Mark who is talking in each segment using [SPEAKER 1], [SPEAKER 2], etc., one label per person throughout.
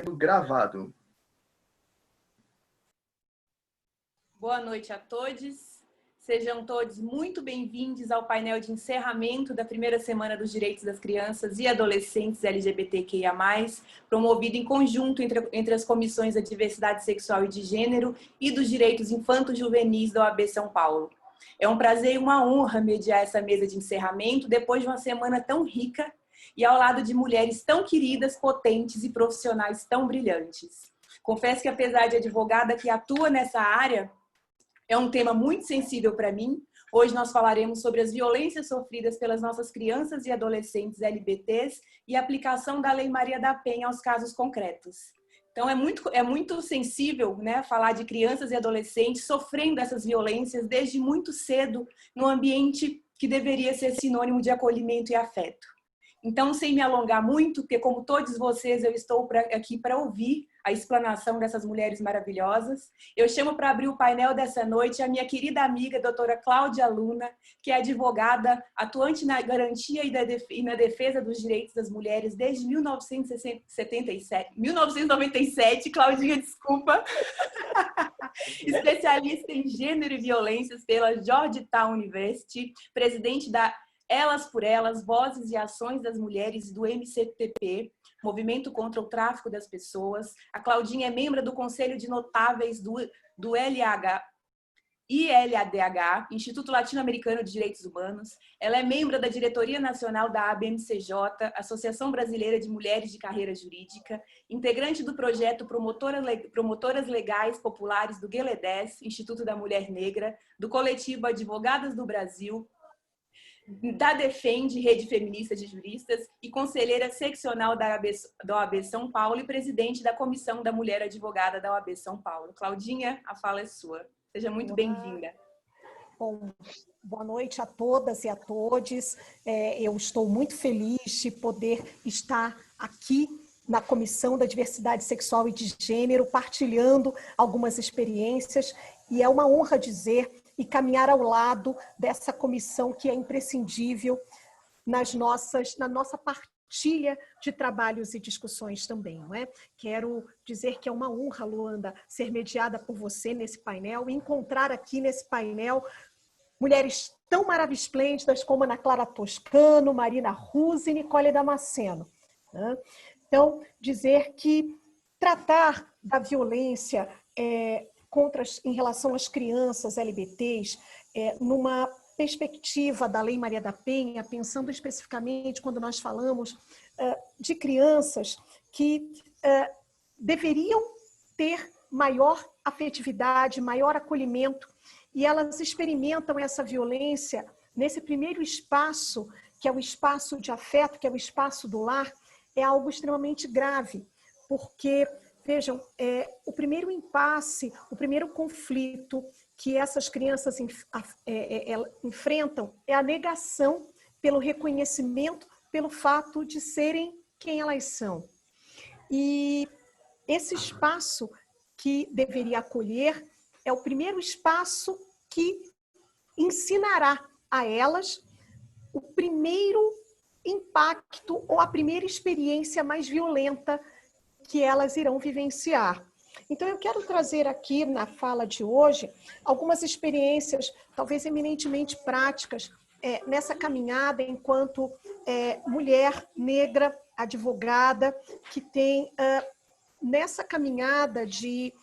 [SPEAKER 1] Gravado.
[SPEAKER 2] Boa noite a todos. Sejam todos muito bem-vindos ao painel de encerramento da primeira semana dos direitos das crianças e adolescentes LGBTQIA+, promovido em conjunto entre as comissões da diversidade sexual e de gênero e dos direitos infanto-juvenis da OAB São Paulo. É um prazer e uma honra mediar essa mesa de encerramento depois de uma semana tão rica e ao lado de mulheres tão queridas, potentes e profissionais tão brilhantes. Confesso que, apesar de advogada que atua nessa área, é um tema muito sensível para mim. Hoje nós falaremos sobre as violências sofridas pelas nossas crianças e adolescentes LGBTs e a aplicação da Lei Maria da Penha aos casos concretos. Então é muito sensível, né, falar de crianças e adolescentes sofrendo essas violências desde muito cedo no ambiente que deveria ser sinônimo de acolhimento e afeto. Então, sem me alongar muito, porque como todos vocês, eu estou aqui para ouvir a explanação dessas mulheres maravilhosas. Eu chamo para abrir o painel dessa noite a minha querida amiga, doutora Cláudia Luna, que é advogada, atuante na garantia e na defesa dos direitos das mulheres desde 1997, Claudinha, desculpa. Especialista em gênero e violências pela Georgetown University, presidente da Elas por Elas, Vozes e Ações das Mulheres do MCTP, Movimento contra o Tráfico das Pessoas. A Claudinha é membro do Conselho de Notáveis do ILADH, Instituto Latino-Americano de Direitos Humanos. Ela é membro da Diretoria Nacional da ABMCJ, Associação Brasileira de Mulheres de Carreira Jurídica, integrante do projeto Promotoras Legais Populares do GLE10, Instituto da Mulher Negra, do coletivo Advogadas do Brasil, da Defende, Rede Feminista de Juristas, e conselheira seccional da OAB São Paulo e presidente da Comissão da Mulher Advogada da OAB São Paulo. Claudinha, a fala é sua. Seja muito bem-vinda.
[SPEAKER 3] Bom, boa noite a todas e a todos. Eu estou muito feliz de poder estar aqui na Comissão da Diversidade Sexual e de Gênero, partilhando algumas experiências, e é uma honra dizer e caminhar ao lado dessa comissão que é imprescindível na nossa partilha de trabalhos e discussões também, não é? Quero dizer que é uma honra, Luanda, ser mediada por você nesse painel e encontrar aqui nesse painel mulheres tão maravilhosas como Ana Clara Toscano, Marina Ruse e Nicole Damasceno, né? Então, dizer que tratar da violência em relação às crianças LGBTs, numa perspectiva da Lei Maria da Penha, pensando especificamente quando nós falamos de crianças que deveriam ter maior afetividade, maior acolhimento, e elas experimentam essa violência nesse primeiro espaço, que é o espaço de afeto, que é o espaço do lar, é algo extremamente grave, porque vejam, o primeiro impasse, o primeiro conflito que essas crianças enfrentam é a negação pelo reconhecimento, pelo fato de serem quem elas são. E esse espaço que deveria acolher é o primeiro espaço que ensinará a elas o primeiro impacto ou a primeira experiência mais violenta que elas irão vivenciar. Então, eu quero trazer aqui na fala de hoje algumas experiências, talvez eminentemente práticas, nessa caminhada enquanto mulher negra, advogada, que tem nessa caminhada de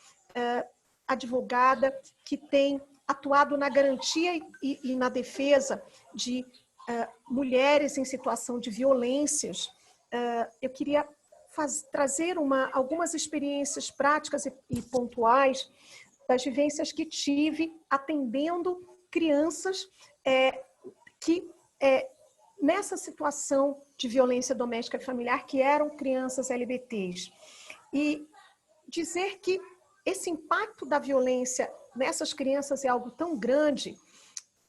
[SPEAKER 3] advogada, que tem atuado na garantia e na defesa de mulheres em situação de violências. Eu queria trazer algumas experiências práticas e pontuais das vivências que tive atendendo crianças que, nessa situação de violência doméstica e familiar, que eram crianças LGBTs. E dizer que esse impacto da violência nessas crianças é algo tão grande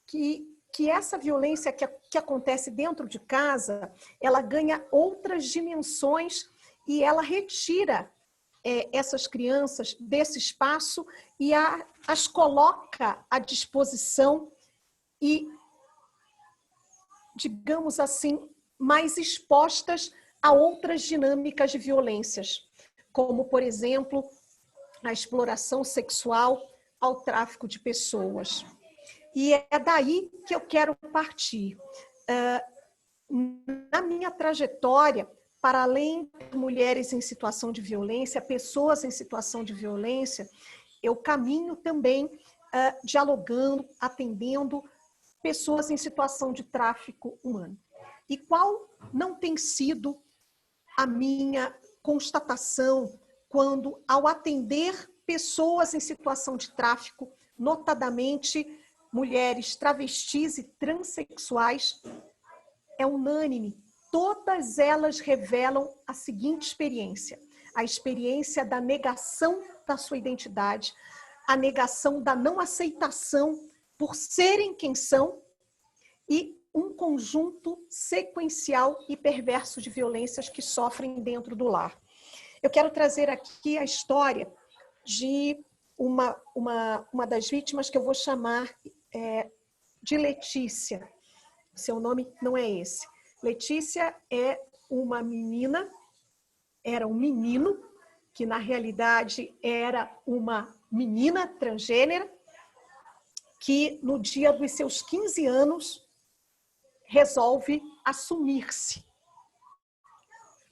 [SPEAKER 3] que essa violência que acontece dentro de casa, ela ganha outras dimensões e ela retira essas crianças desse espaço e as coloca à disposição e, digamos assim, mais expostas a outras dinâmicas de violências. como, por exemplo, a exploração sexual ao tráfico de pessoas. E é daí que eu quero partir. Na minha trajetória, para além de mulheres em situação de violência, pessoas em situação de violência, eu caminho também dialogando, atendendo pessoas em situação de tráfico humano. E qual não tem sido a minha constatação quando, ao atender pessoas em situação de tráfico, notadamente mulheres travestis e transexuais, é unânime. Todas elas revelam a seguinte experiência: a experiência da negação da sua identidade, a negação da não aceitação por serem quem são e um conjunto sequencial e perverso de violências que sofrem dentro do lar. Eu quero trazer aqui a história de uma das vítimas que eu vou chamar de Letícia. Seu nome não é esse. Letícia é uma menina, era um menino, que na realidade era uma menina transgênera, que no dia dos seus 15 anos resolve assumir-se.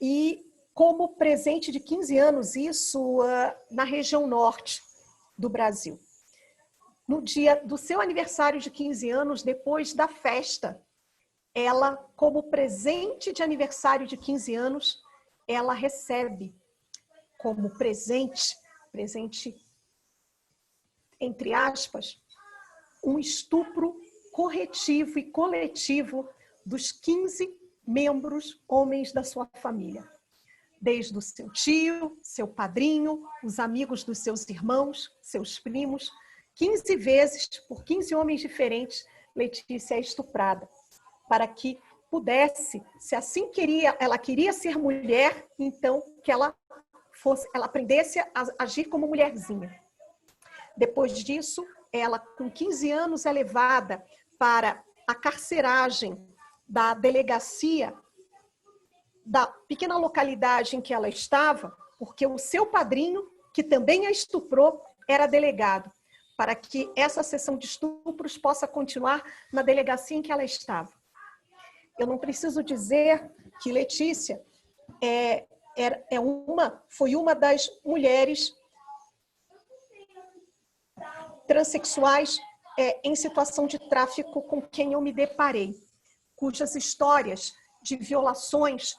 [SPEAKER 3] E como presente de 15 anos, isso na região norte do Brasil. No dia do seu aniversário de 15 anos, depois da festa, ela, como presente de aniversário de 15 anos, ela recebe como presente entre aspas, um estupro corretivo e coletivo dos 15 membros homens da sua família. Desde o seu tio, seu padrinho, os amigos dos seus irmãos, seus primos, 15 vezes, por 15 homens diferentes, Letícia é estuprada, para que pudesse, se assim ela queria ser mulher, então que ela aprendesse a agir como mulherzinha. Depois disso, ela, com 15 anos, é levada para a carceragem da delegacia da pequena localidade em que ela estava, porque o seu padrinho, que também a estuprou, era delegado, para que essa sessão de estupros possa continuar na delegacia em que ela estava. Eu não preciso dizer que Letícia foi uma das mulheres transexuais em situação de tráfico com quem eu me deparei, cujas histórias de violações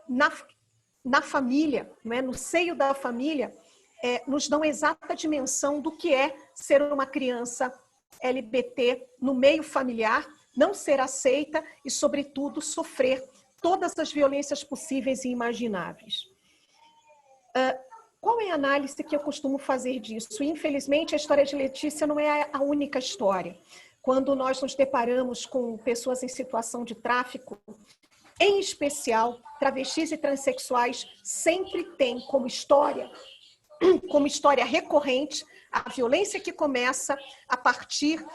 [SPEAKER 3] na família, né, no seio da família, nos dão exata dimensão do que é ser uma criança LGBT no meio familiar, não ser aceita e, sobretudo, sofrer todas as violências possíveis e imagináveis. Qual é a análise que eu costumo fazer disso? Infelizmente, a história de Letícia não é a única história. Quando nós nos deparamos com pessoas em situação de tráfico, em especial, travestis e transexuais sempre têm como história recorrente a violência que começa a partir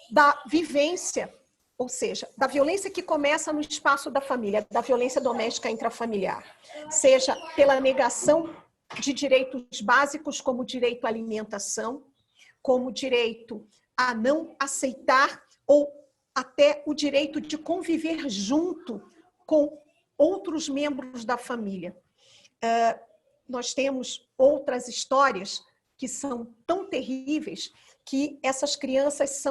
[SPEAKER 3] da vivência, ou seja, da violência que começa no espaço da família, da violência doméstica intrafamiliar, seja pela negação de direitos básicos como o direito à alimentação, como o direito a não aceitar ou até o direito de conviver junto com outros membros da família. Nós temos outras histórias que são tão terríveis que essas crianças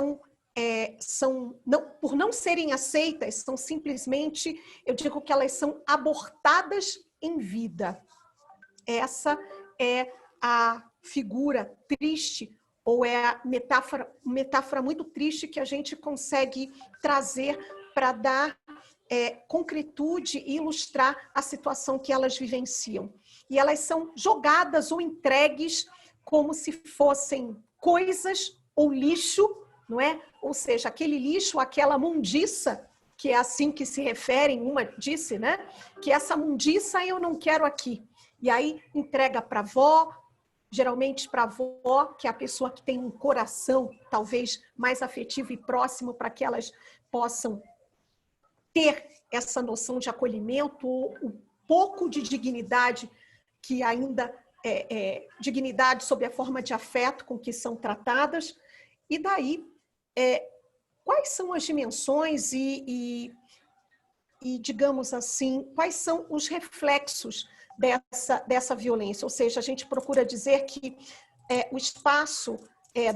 [SPEAKER 3] por não serem aceitas, são simplesmente, eu digo que elas são abortadas em vida. Essa é a figura triste, ou é a metáfora muito triste que a gente consegue trazer para dar concretude e ilustrar a situação que elas vivenciam. E elas são jogadas ou entregues como se fossem coisas ou lixo, não é? Ou seja, aquele lixo, aquela mundiça, que é assim que se referem, uma disse, né? Que essa mundiça eu não quero aqui. E aí entrega para a avó, geralmente para a avó, que é a pessoa que tem um coração talvez mais afetivo e próximo para que elas possam ter essa noção de acolhimento, pouco de dignidade, que ainda dignidade sob a forma de afeto com que são tratadas. E daí, quais são as dimensões e, digamos assim, quais são os reflexos dessa violência? Ou seja, a gente procura dizer que o espaço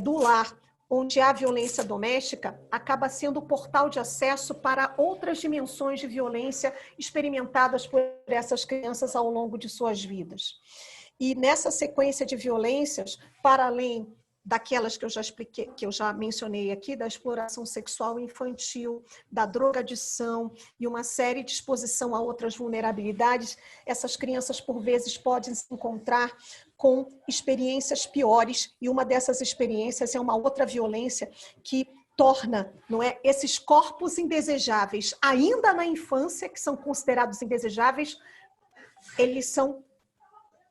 [SPEAKER 3] do lar, onde há violência doméstica, acaba sendo o portal de acesso para outras dimensões de violência experimentadas por essas crianças ao longo de suas vidas. E nessa sequência de violências, para além daquelas que eu já expliquei, que eu já mencionei aqui, da exploração sexual infantil, da drogadição e uma série de exposição a outras vulnerabilidades, essas crianças, por vezes, podem se encontrar com experiências piores, e uma dessas experiências é uma outra violência que torna, não é, esses corpos indesejáveis, ainda na infância, que são considerados indesejáveis, eles são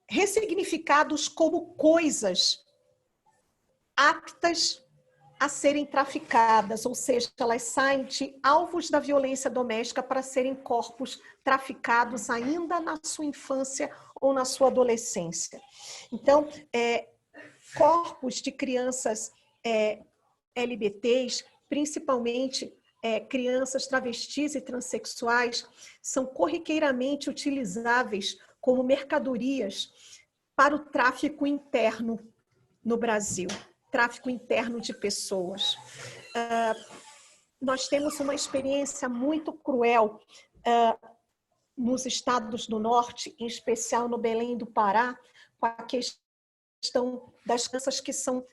[SPEAKER 3] ressignificados como coisas aptas a serem traficadas, ou seja, elas saem de alvos da violência doméstica para serem corpos traficados ainda na sua infância ou na sua adolescência. Então, corpos de crianças LGBTs, principalmente crianças travestis e transexuais, são corriqueiramente utilizáveis como mercadorias para o tráfico interno no Brasil, tráfico interno de pessoas. Nós temos uma experiência muito cruel nos estados do norte, em especial no Belém do Pará, com a questão das crianças que são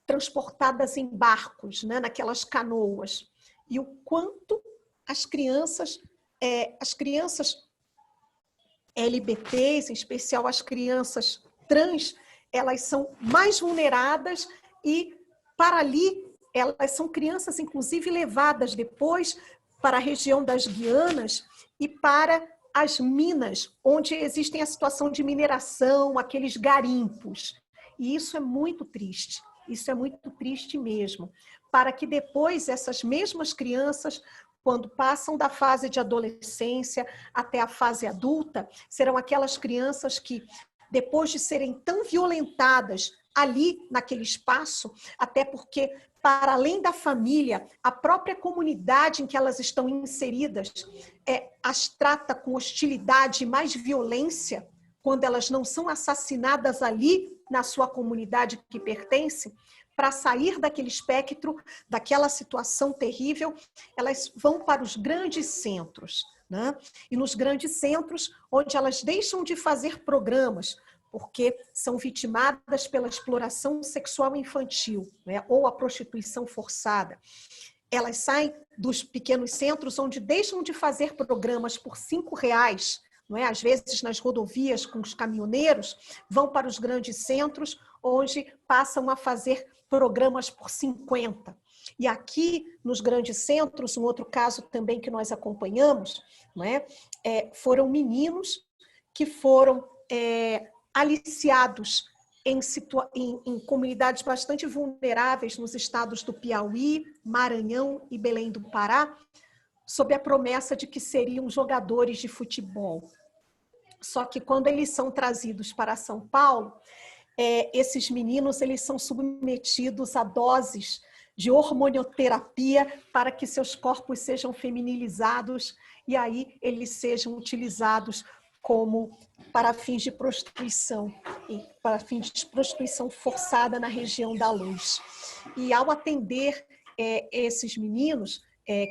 [SPEAKER 3] transportadas em barcos, né, naquelas canoas, e o quanto as crianças LGBTs, em especial as crianças trans, elas são mais vulneradas e, para ali, elas são crianças, inclusive, levadas depois para a região das Guianas e para as minas, onde existem a situação de mineração, aqueles garimpos. E isso é muito triste mesmo, para que depois essas mesmas crianças, quando passam da fase de adolescência até a fase adulta, serão aquelas crianças que, depois de serem tão violentadas ali naquele espaço, até porque, para além da família, a própria comunidade em que elas estão inseridas as trata com hostilidade e mais violência, quando elas não são assassinadas ali na sua comunidade que pertence, para sair daquele espectro, daquela situação terrível, elas vão para os grandes centros, né? E nos grandes centros, onde elas deixam de fazer programas, porque são vitimadas pela exploração sexual infantil, né? Ou a prostituição forçada. Elas saem dos pequenos centros, onde deixam de fazer programas por R$5, não é? Às vezes nas rodovias com os caminhoneiros, vão para os grandes centros, onde passam a fazer programas por 50. E aqui, nos grandes centros, um outro caso também que nós acompanhamos, não é? Foram meninos que foram aliciados em comunidades bastante vulneráveis nos estados do Piauí, Maranhão e Belém do Pará, sob a promessa de que seriam jogadores de futebol. Só que quando eles são trazidos para São Paulo, esses meninos eles são submetidos a doses de hormonioterapia para que seus corpos sejam feminilizados e aí eles sejam utilizados para fins de prostituição, para fins de prostituição forçada na região da Luz. E ao atender esses meninos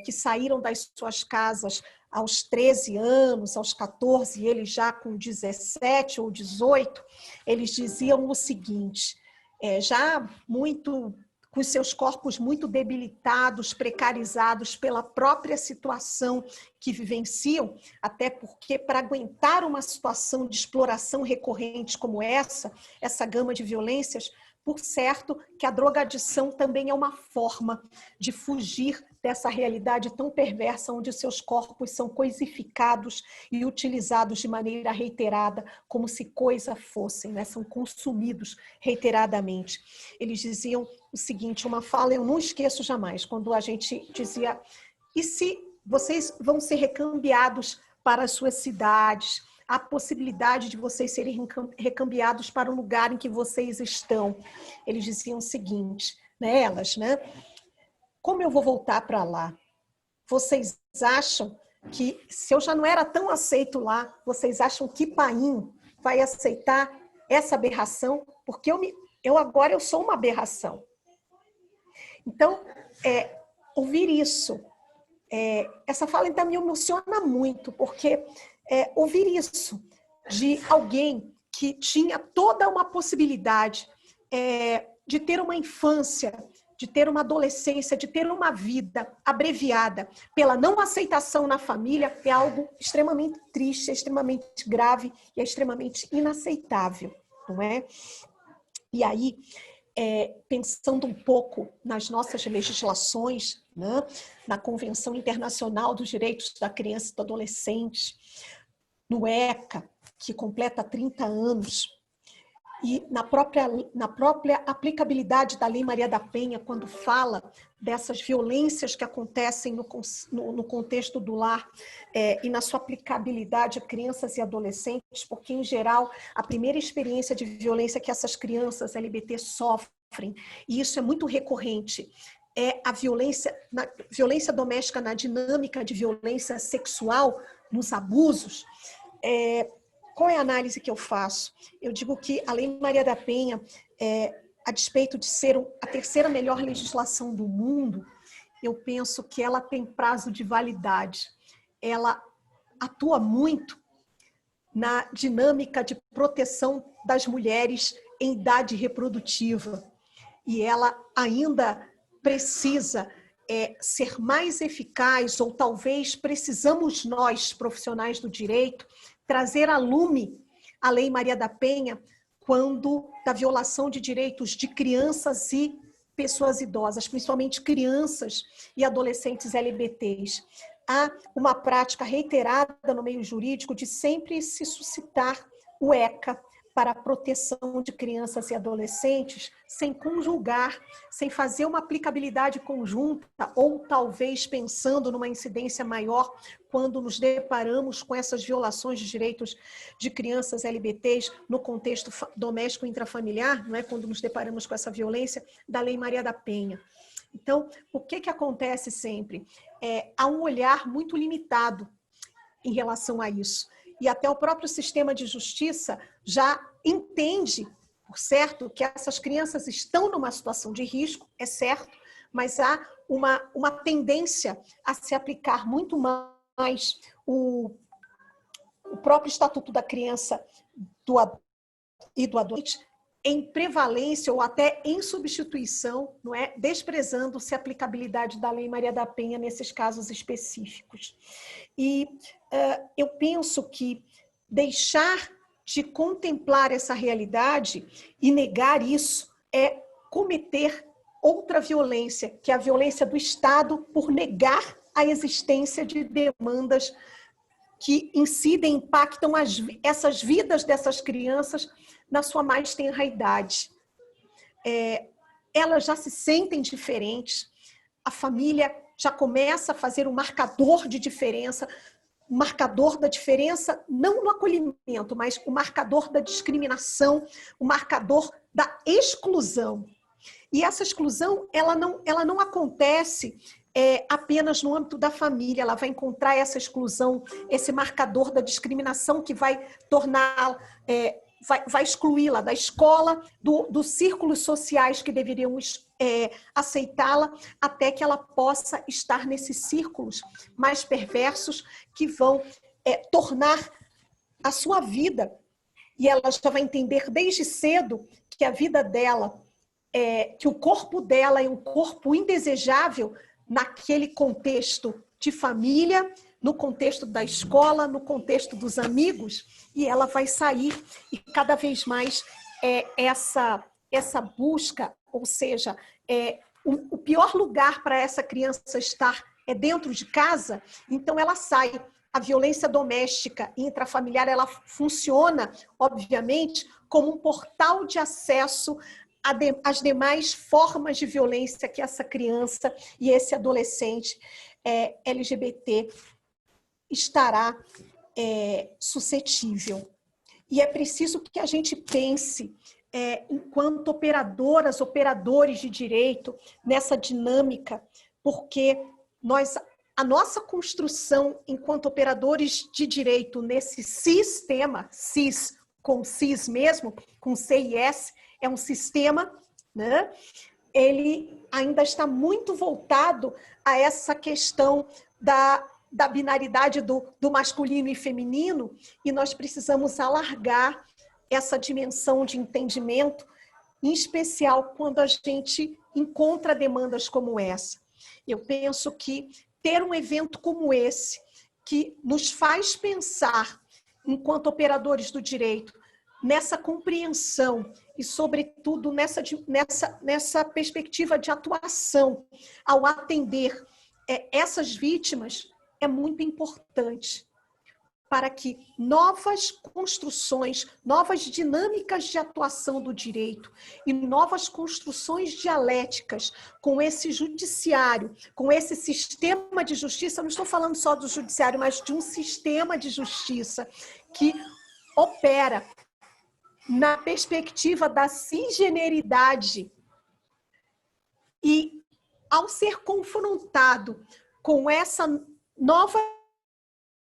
[SPEAKER 3] que saíram das suas casas aos 13 anos, aos 14, eles já com 17 ou 18, eles diziam o seguinte, já muito com seus corpos muito debilitados, precarizados pela própria situação que vivenciam, até porque para aguentar uma situação de exploração recorrente como essa gama de violências, por certo que a drogadição também é uma forma de fugir dessa realidade tão perversa onde seus corpos são coisificados e utilizados de maneira reiterada, como se coisa fossem, né? São consumidos reiteradamente. Eles diziam o seguinte, uma fala eu não esqueço jamais, quando a gente dizia, e se vocês vão ser recambiados para as suas cidades, a possibilidade de vocês serem recambiados para o lugar em que vocês estão. Eles diziam o seguinte, né, elas, né? Como eu vou voltar para lá? Vocês acham que, se eu já não era tão aceito lá, vocês acham que Paim vai aceitar essa aberração? Porque agora eu sou uma aberração. Então, ouvir isso, essa fala ainda me emociona muito, porque ouvir isso de alguém que tinha toda uma possibilidade de ter uma infância, de ter uma adolescência, de ter uma vida abreviada pela não aceitação na família, é algo extremamente triste, é extremamente grave e é extremamente inaceitável, não é? E aí, pensando um pouco nas nossas legislações, né, na Convenção Internacional dos Direitos da Criança e do Adolescente, no ECA, que completa 30 anos, e na própria aplicabilidade da Lei Maria da Penha, quando fala dessas violências que acontecem no contexto do lar e na sua aplicabilidade a crianças e adolescentes, porque, em geral, a primeira experiência de violência que essas crianças LGBT sofrem, e isso é muito recorrente, é a violência doméstica na dinâmica de violência sexual, nos abusos. Qual é a análise que eu faço? Eu digo que a Lei Maria da Penha, a despeito de ser a terceira melhor legislação do mundo, eu penso que ela tem prazo de validade. Ela atua muito na dinâmica de proteção das mulheres em idade reprodutiva. E ela ainda precisa ser mais eficaz, ou talvez precisamos nós, profissionais do direito, trazer a lume a Lei Maria da Penha quando da violação de direitos de crianças e pessoas idosas, principalmente crianças e adolescentes LGBTs. Há uma prática reiterada no meio jurídico de sempre se suscitar o ECA para a proteção de crianças e adolescentes, sem conjugar, sem fazer uma aplicabilidade conjunta, ou talvez pensando numa incidência maior quando nos deparamos com essas violações de direitos de crianças LGBTs no contexto doméstico e intrafamiliar, não é? Quando nos deparamos com essa violência da Lei Maria da Penha. Então, o que acontece sempre? Há um olhar muito limitado em relação a isso. E até o próprio sistema de justiça já entende, por certo, que essas crianças estão numa situação de risco, é certo, mas há uma tendência a se aplicar muito mais o próprio Estatuto da Criança e do Adolescente em prevalência ou até em substituição, não é? Desprezando-se a aplicabilidade da Lei Maria da Penha nesses casos específicos. E eu penso que deixar de contemplar essa realidade e negar isso é cometer outra violência, que é a violência do Estado por negar a existência de demandas que incidem, impactam essas vidas dessas crianças na sua mais tenra idade. Elas já se sentem diferentes, a família já começa a fazer um marcador de diferença, o marcador da diferença, não no acolhimento, mas o marcador da discriminação, o marcador da exclusão. E essa exclusão, ela não acontece apenas no âmbito da família, ela vai encontrar essa exclusão, esse marcador da discriminação que vai torná-la, vai excluí-la da escola, dos círculos sociais que deveriam aceitá-la, até que ela possa estar nesses círculos mais perversos que vão tornar a sua vida, e ela já vai entender desde cedo que a vida dela, que o corpo dela é um corpo indesejável naquele contexto de família, no contexto da escola, no contexto dos amigos, e ela vai sair e cada vez mais essa busca, ou seja, o pior lugar para essa criança estar é dentro de casa, então ela sai. A violência doméstica e intrafamiliar, ela funciona, obviamente, como um portal de acesso às demais formas de violência que essa criança e esse adolescente LGBT estará suscetível. E é preciso que a gente pense, enquanto operadoras, operadores de direito, nessa dinâmica, porque a nossa construção enquanto operadores de direito nesse sistema, CIS com CIS mesmo, com CIS, é um sistema, né? Ele ainda está muito voltado a essa questão da binaridade do masculino e feminino, e nós precisamos alargar essa dimensão de entendimento, em especial quando a gente encontra demandas como essa. Eu penso que ter um evento como esse, que nos faz pensar, enquanto operadores do direito, nessa compreensão e, sobretudo, nessa perspectiva de atuação ao atender essas vítimas, é muito importante para que novas construções, novas dinâmicas de atuação do direito e novas construções dialéticas com esse judiciário, com esse sistema de justiça, não estou falando só do judiciário, mas de um sistema de justiça que opera na perspectiva da cisgeneridade e, ao ser confrontado com essa nova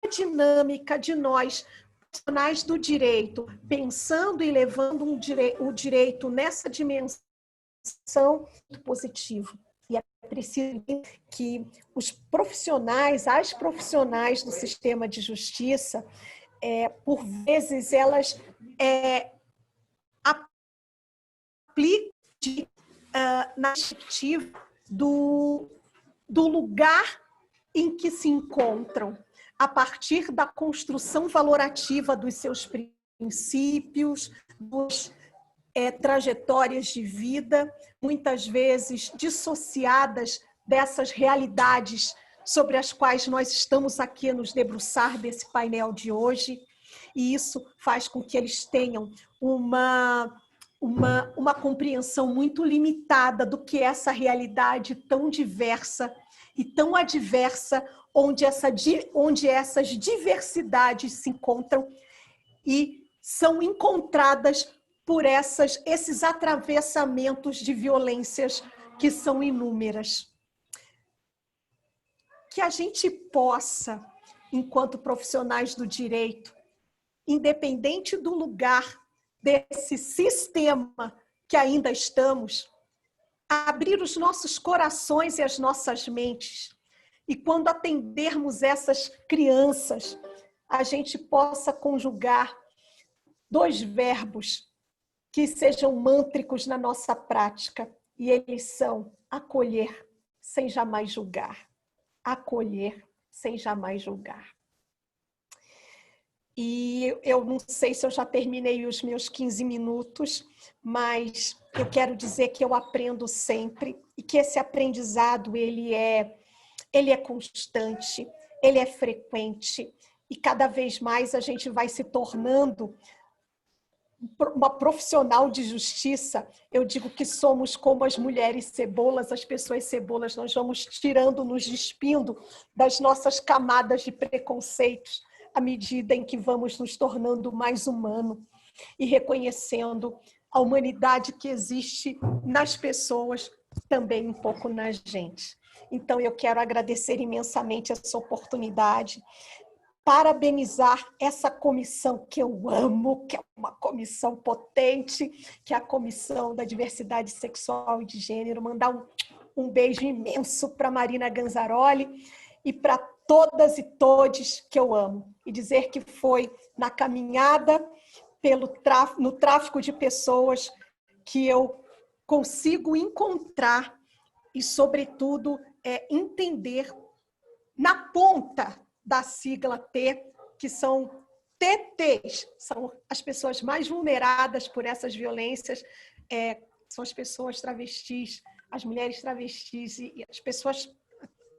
[SPEAKER 3] dinâmica de nós, profissionais do direito, pensando e levando o direito nessa dimensão muito positivo. E é preciso que os profissionais, as profissionais do sistema de justiça, por vezes, elas aplicam na perspectiva do lugar em que se encontram, a partir da construção valorativa dos seus princípios, das trajetórias de vida, muitas vezes dissociadas dessas realidades sobre as quais nós estamos aqui a nos debruçar desse painel de hoje, e isso faz com que eles tenham uma compreensão muito limitada do que é essa realidade tão diversa e tão adversa, onde essas diversidades se encontram e são encontradas por esses atravessamentos de violências que são inúmeras. Que a gente possa, enquanto profissionais do direito, independente do lugar desse sistema que ainda estamos, abrir os nossos corações e as nossas mentes, e quando atendermos essas crianças, a gente possa conjugar 2 verbos que sejam mântricos na nossa prática, e eles são acolher sem jamais julgar. Acolher sem jamais julgar. E eu não sei se eu já terminei os meus 15 minutos, mas eu quero dizer que eu aprendo sempre e que esse aprendizado ele é constante, ele é frequente e cada vez mais a gente vai se tornando uma profissional de justiça. Eu digo que somos como as mulheres cebolas, as pessoas cebolas, nós vamos tirando, nos despindo das nossas camadas de preconceitos à medida em que vamos nos tornando mais humano e reconhecendo a humanidade que existe nas pessoas, também um pouco na gente. Então, eu quero agradecer imensamente essa oportunidade, parabenizar essa comissão que eu amo, que é uma comissão potente, que é a Comissão da Diversidade Sexual e de Gênero, mandar um beijo imenso para Marina Ganzaroli e para todas e todes que eu amo, e dizer que foi na caminhada no tráfico de pessoas que eu consigo encontrar e, sobretudo, entender na ponta da sigla T, que são TTs, são as pessoas mais vulneradas por essas violências, são as pessoas travestis, as mulheres travestis e as pessoas,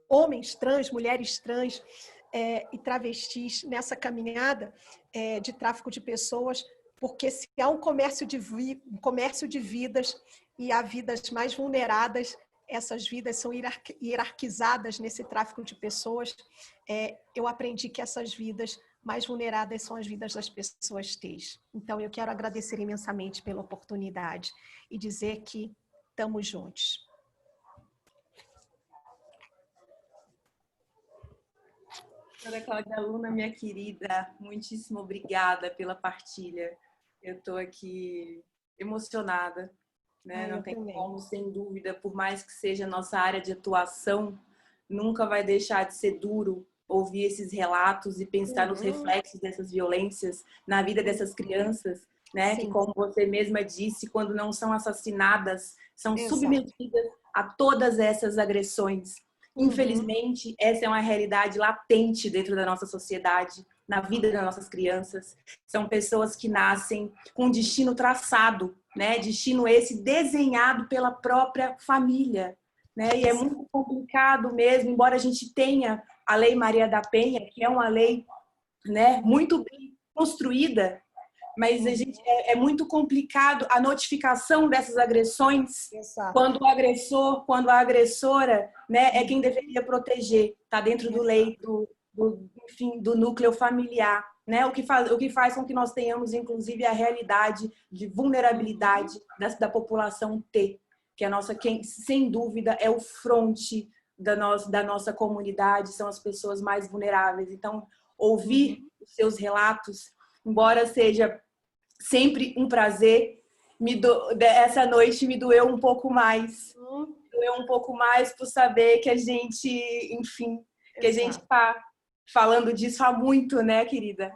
[SPEAKER 3] homens trans, mulheres trans e travestis nessa caminhada de tráfico de pessoas, porque se há um comércio de vidas e há vidas mais vulneradas, essas vidas são hierarquizadas nesse tráfico de pessoas. Eu aprendi que essas vidas mais vulneráveis são as vidas das pessoas TEIs. Então, eu quero agradecer imensamente pela oportunidade e dizer que estamos juntos.
[SPEAKER 2] Doutora Cláudia Luna, minha querida, muitíssimo obrigada pela partilha. Eu estou aqui emocionada, né? Não tem como, sem dúvida, por mais que seja a nossa área de atuação, nunca vai deixar de ser duro ouvir esses relatos e pensar nos reflexos dessas violências na vida dessas crianças, né? Que, como você mesma disse, quando não são assassinadas, são submetidas a todas essas agressões. Infelizmente, essa é uma realidade latente dentro da nossa sociedade, na vida das nossas crianças. São pessoas que nascem com um destino traçado, né? Destino esse desenhado pela própria família, né? E é muito complicado mesmo, embora a gente tenha a Lei Maria da Penha, que é uma lei, né, muito bem construída, mas a gente, é muito complicado a notificação dessas agressões. Quando o agressor, quando a agressora, né, é quem deveria proteger, está dentro do leito, enfim, do núcleo familiar, né? O que faz com que nós tenhamos, inclusive, a realidade de vulnerabilidade da população T, que a nossa, quem, sem dúvida, é o fronte da nossa comunidade, são as pessoas mais vulneráveis. Então, ouvir os seus relatos, embora seja sempre um prazer, essa noite me doeu um pouco mais. Doeu um pouco mais por saber que a gente, enfim, que a gente está falando disso há muito, né, querida?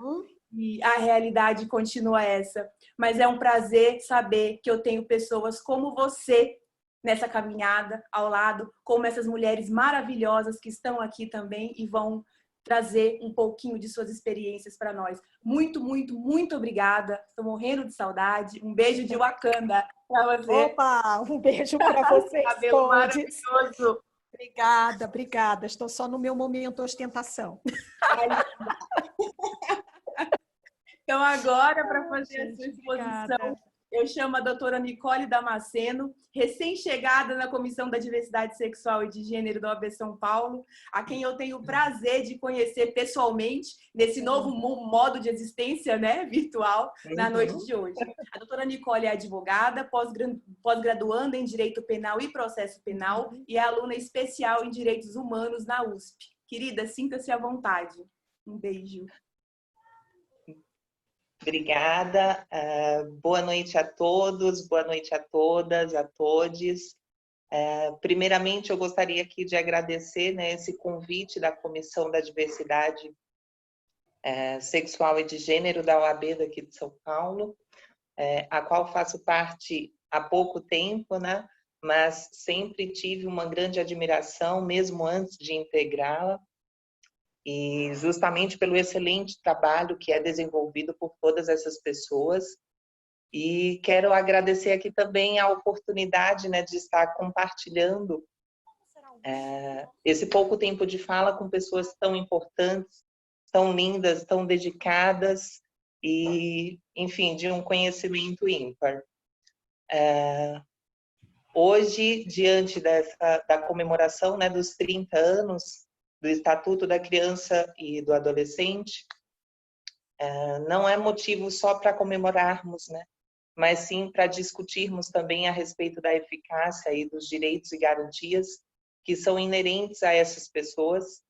[SPEAKER 2] E a realidade continua essa. Mas é um prazer saber que eu tenho pessoas como você nessa caminhada ao lado, como essas mulheres maravilhosas que estão aqui também e vão trazer um pouquinho de suas experiências para nós. Muito, muito, muito obrigada. Estou morrendo de saudade. Um beijo de Wakanda para você.
[SPEAKER 3] Opa, um beijo para vocês
[SPEAKER 2] Cabelo
[SPEAKER 3] todos.
[SPEAKER 2] maravilhoso.
[SPEAKER 3] Obrigada, obrigada. Estou só no meu momento ostentação.
[SPEAKER 2] Então, agora, para fazer a sua exposição, eu chamo a doutora Nicole Damasceno, recém-chegada na Comissão da Diversidade Sexual e de Gênero da OAB São Paulo, a quem eu tenho o prazer de conhecer pessoalmente nesse novo modo de existência, né, virtual, na noite de hoje. A doutora Nicole é advogada, pós-graduanda em Direito Penal e Processo Penal e é aluna especial em Direitos Humanos na USP. Querida, sinta-se à vontade. Um beijo.
[SPEAKER 1] Obrigada. Boa noite a todos, boa noite a todas, a todes. Primeiramente, eu gostaria aqui de agradecer, né, esse convite da Comissão da Diversidade Sexual e de Gênero da OAB daqui de São Paulo, a qual faço parte há pouco tempo, né, mas sempre tive uma grande admiração, mesmo antes de integrá-la, e justamente pelo excelente trabalho que é desenvolvido por todas essas pessoas. E quero agradecer aqui também a oportunidade, né, de estar compartilhando esse pouco tempo de fala com pessoas tão importantes, tão lindas, tão dedicadas e, enfim, de um conhecimento ímpar. Hoje, diante da comemoração, né, dos 30 anos do Estatuto da Criança e do Adolescente, não é motivo só para comemorarmos, né? Mas sim para discutirmos também a respeito da eficácia e dos direitos e garantias que são inerentes a essas pessoas,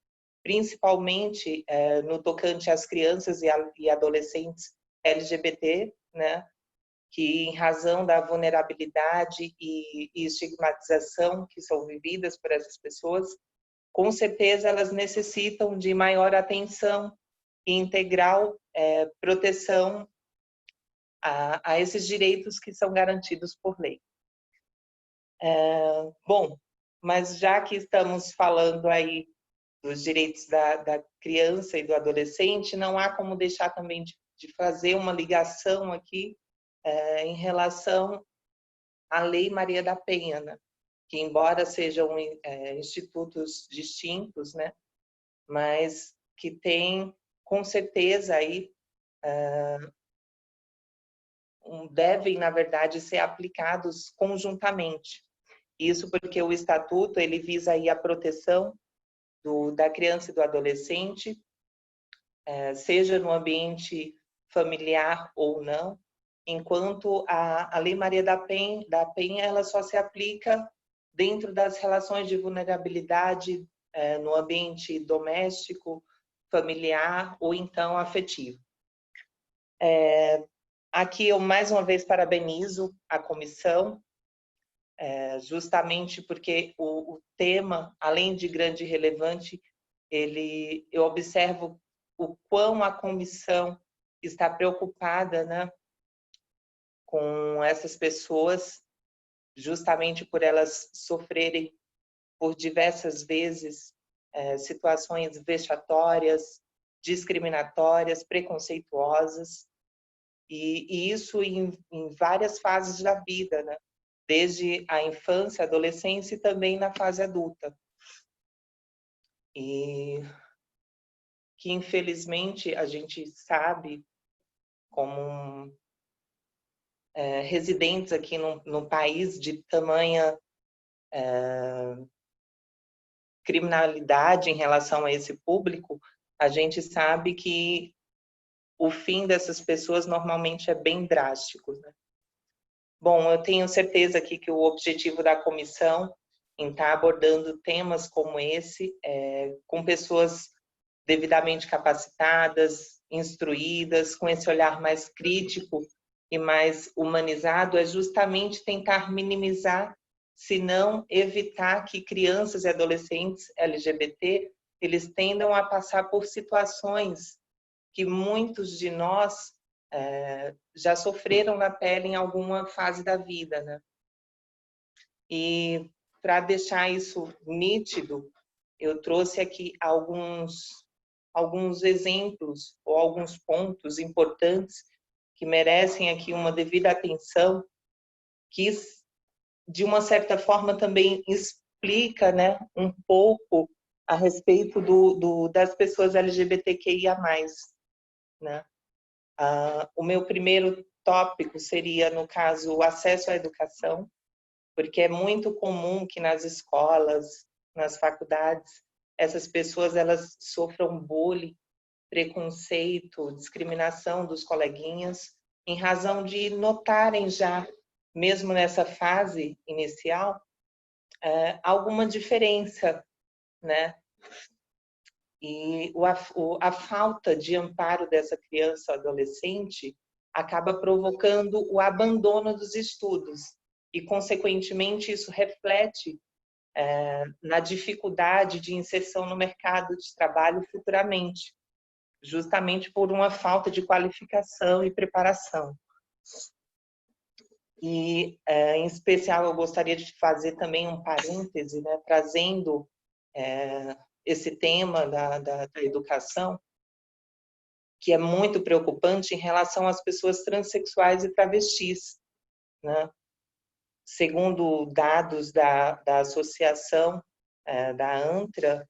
[SPEAKER 1] principalmente no tocante às crianças e adolescentes LGBT, né? Que em razão da vulnerabilidade e estigmatização que são vividas por essas pessoas, com certeza elas necessitam de maior atenção e integral proteção a esses direitos que são garantidos por lei. Bom, mas já que estamos falando aí dos direitos da criança e do adolescente, não há como deixar também de fazer uma ligação aqui em relação à Lei Maria da Penha, né? Que embora sejam institutos distintos, né, mas que tem com certeza aí devem, na verdade, ser aplicados conjuntamente. Isso porque o Estatuto ele visa aí a proteção da criança e do adolescente seja no ambiente familiar ou não, enquanto a Lei Maria da Penha ela só se aplica dentro das relações de vulnerabilidade no ambiente doméstico, familiar ou então afetivo. Aqui eu mais uma vez parabenizo a comissão, justamente porque o tema, além de grande e relevante, eu observo o quão a comissão está preocupada, né, com essas pessoas, justamente por elas sofrerem por diversas vezes situações vexatórias, discriminatórias, preconceituosas, e isso em várias fases da vida, né? Desde a infância, adolescência e também na fase adulta. E que, infelizmente, a gente sabe, como residentes aqui no país de tamanha criminalidade em relação a esse público, a gente sabe que o fim dessas pessoas normalmente é bem drástico, né? Bom, eu tenho certeza aqui que o objetivo da comissão em estar abordando temas como esse, com pessoas devidamente capacitadas, instruídas, com esse olhar mais crítico e mais humanizado, é justamente tentar minimizar, se não evitar que crianças e adolescentes LGBT eles tendam a passar por situações que muitos de nós já sofreram na pele em alguma fase da vida, né? E para deixar isso nítido, eu trouxe aqui alguns exemplos ou alguns pontos importantes que merecem aqui uma devida atenção, que de uma certa forma também explica, né, um pouco a respeito das pessoas LGBTQIA+, né? O meu primeiro tópico seria, no caso, o acesso à educação, porque é muito comum que nas escolas, nas faculdades, essas pessoas elas sofram bullying, preconceito, discriminação dos coleguinhas, em razão de notarem já, mesmo nessa fase inicial, alguma diferença, né? E a falta de amparo dessa criança ou adolescente acaba provocando o abandono dos estudos e, consequentemente, isso reflete na dificuldade de inserção no mercado de trabalho futuramente, justamente por uma falta de qualificação e preparação. E, em especial, eu gostaria de fazer também um parêntese, né, trazendo esse tema da educação, que é muito preocupante em relação às pessoas transexuais e travestis, né? Segundo dados da associação da ANTRA,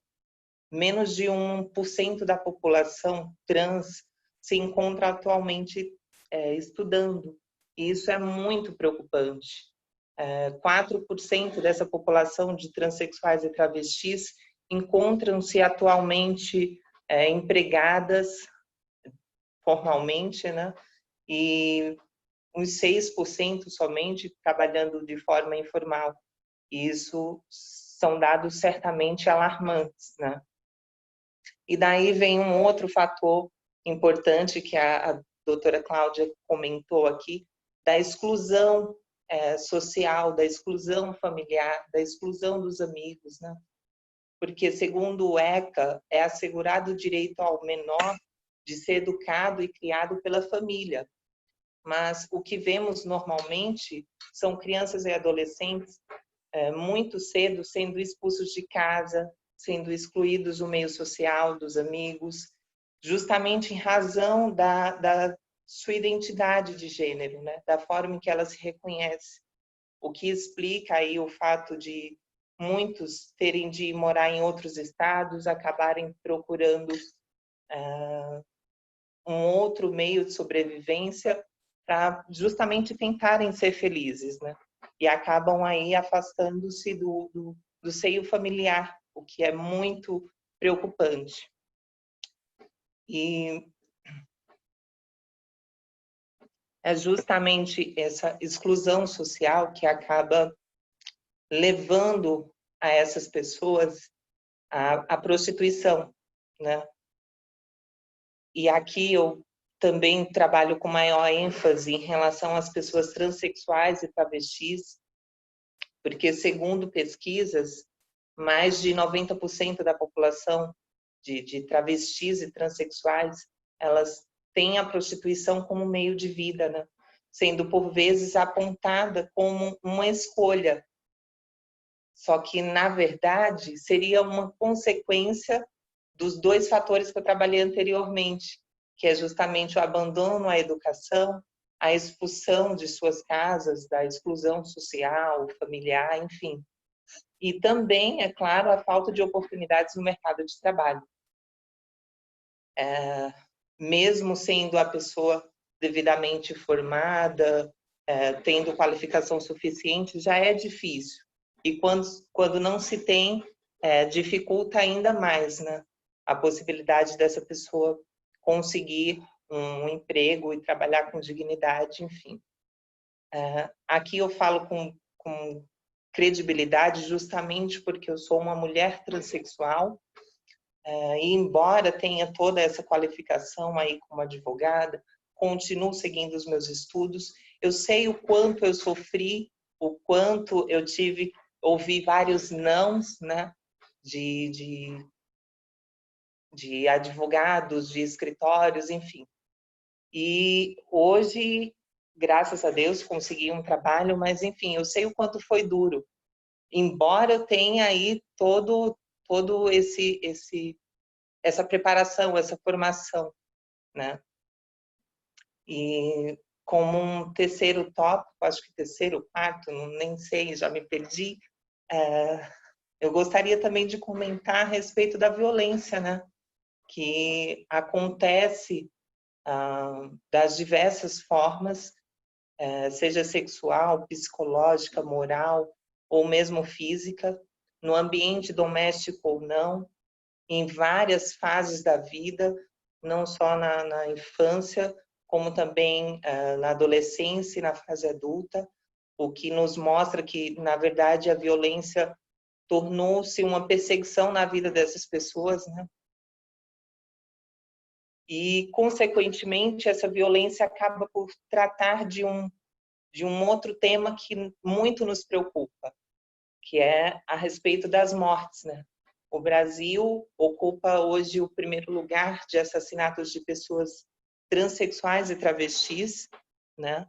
[SPEAKER 1] menos de 1% da população trans se encontra atualmente estudando. E isso é muito preocupante. 4% dessa população de transexuais e travestis encontram-se atualmente empregadas formalmente, né? E uns 6% somente trabalhando de forma informal. E isso são dados certamente alarmantes, né? E daí vem um outro fator importante que a doutora Cláudia comentou aqui, da exclusão social, da exclusão familiar, da exclusão dos amigos, né? Porque, segundo o ECA, é assegurado o direito ao menor de ser educado e criado pela família. Mas o que vemos normalmente são crianças e adolescentes muito cedo sendo expulsos de casa, sendo excluídos do meio social, dos amigos, justamente em razão da sua identidade de gênero, né? Da forma em que ela se reconhece. O que explica aí o fato de muitos terem de morar em outros estados, acabarem procurando um outro meio de sobrevivência para justamente tentarem ser felizes, né? E acabam aí afastando-se do seio familiar, o que é muito preocupante. E é justamente essa exclusão social que acaba levando a essas pessoas à prostituição, né? E aqui eu também trabalho com maior ênfase em relação às pessoas transexuais e travestis, porque, segundo pesquisas, mais de 90% da população de travestis e transexuais, elas têm a prostituição como meio de vida, né? Sendo, por vezes, apontada como uma escolha. Só que, na verdade, seria uma consequência dos dois fatores que eu trabalhei anteriormente, que é justamente o abandono à educação, a expulsão de suas casas, da exclusão social, familiar, enfim. E também, é claro, a falta de oportunidades no mercado de trabalho. Mesmo sendo a pessoa devidamente formada, tendo qualificação suficiente, já é difícil. E quando não se tem, dificulta ainda mais, né? A possibilidade dessa pessoa conseguir um emprego e trabalhar com dignidade, enfim. Aqui eu falo com credibilidade justamente porque eu sou uma mulher transexual, e embora tenha toda essa qualificação aí como advogada, continuo seguindo os meus estudos, eu sei o quanto eu sofri, o quanto eu ouvi vários nãos, né, de advogados, de escritórios, enfim. E hoje, graças a Deus, consegui um trabalho, mas enfim, eu sei o quanto foi duro. Embora eu tenha aí todo essa preparação, essa formação, né? E como um terceiro tópico, acho que terceiro, quarto, nem sei, já me perdi, eu gostaria também de comentar a respeito da violência, né? Que acontece das diversas formas, seja sexual, psicológica, moral, ou mesmo física, no ambiente doméstico ou não, em várias fases da vida, não só na infância, como também na adolescência e na fase adulta, o que nos mostra que, na verdade, a violência tornou-se uma perseguição na vida dessas pessoas, né? E, consequentemente, essa violência acaba por tratar de um outro tema que muito nos preocupa, que é a respeito das mortes, né? O Brasil ocupa hoje o primeiro lugar de assassinatos de pessoas transexuais e travestis, né?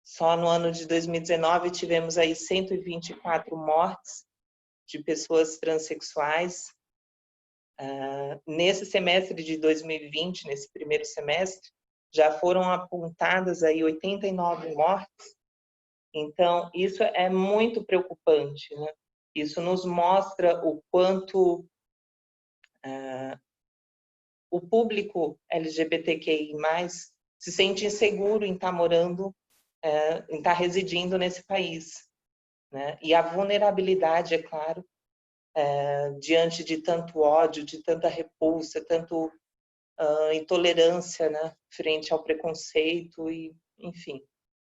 [SPEAKER 1] Só no ano de 2019 tivemos aí 124 mortes de pessoas transexuais. Nesse semestre de 2020, nesse primeiro semestre, já foram apontadas aí 89 mortes. Então, isso é muito preocupante, né? Isso nos mostra o quanto o público LGBTQI+, se sente inseguro em estar morando, em estar residindo nesse país, né? E a vulnerabilidade, é claro, diante de tanto ódio, de tanta repulsa, tanto intolerância, né? Frente ao preconceito e, enfim,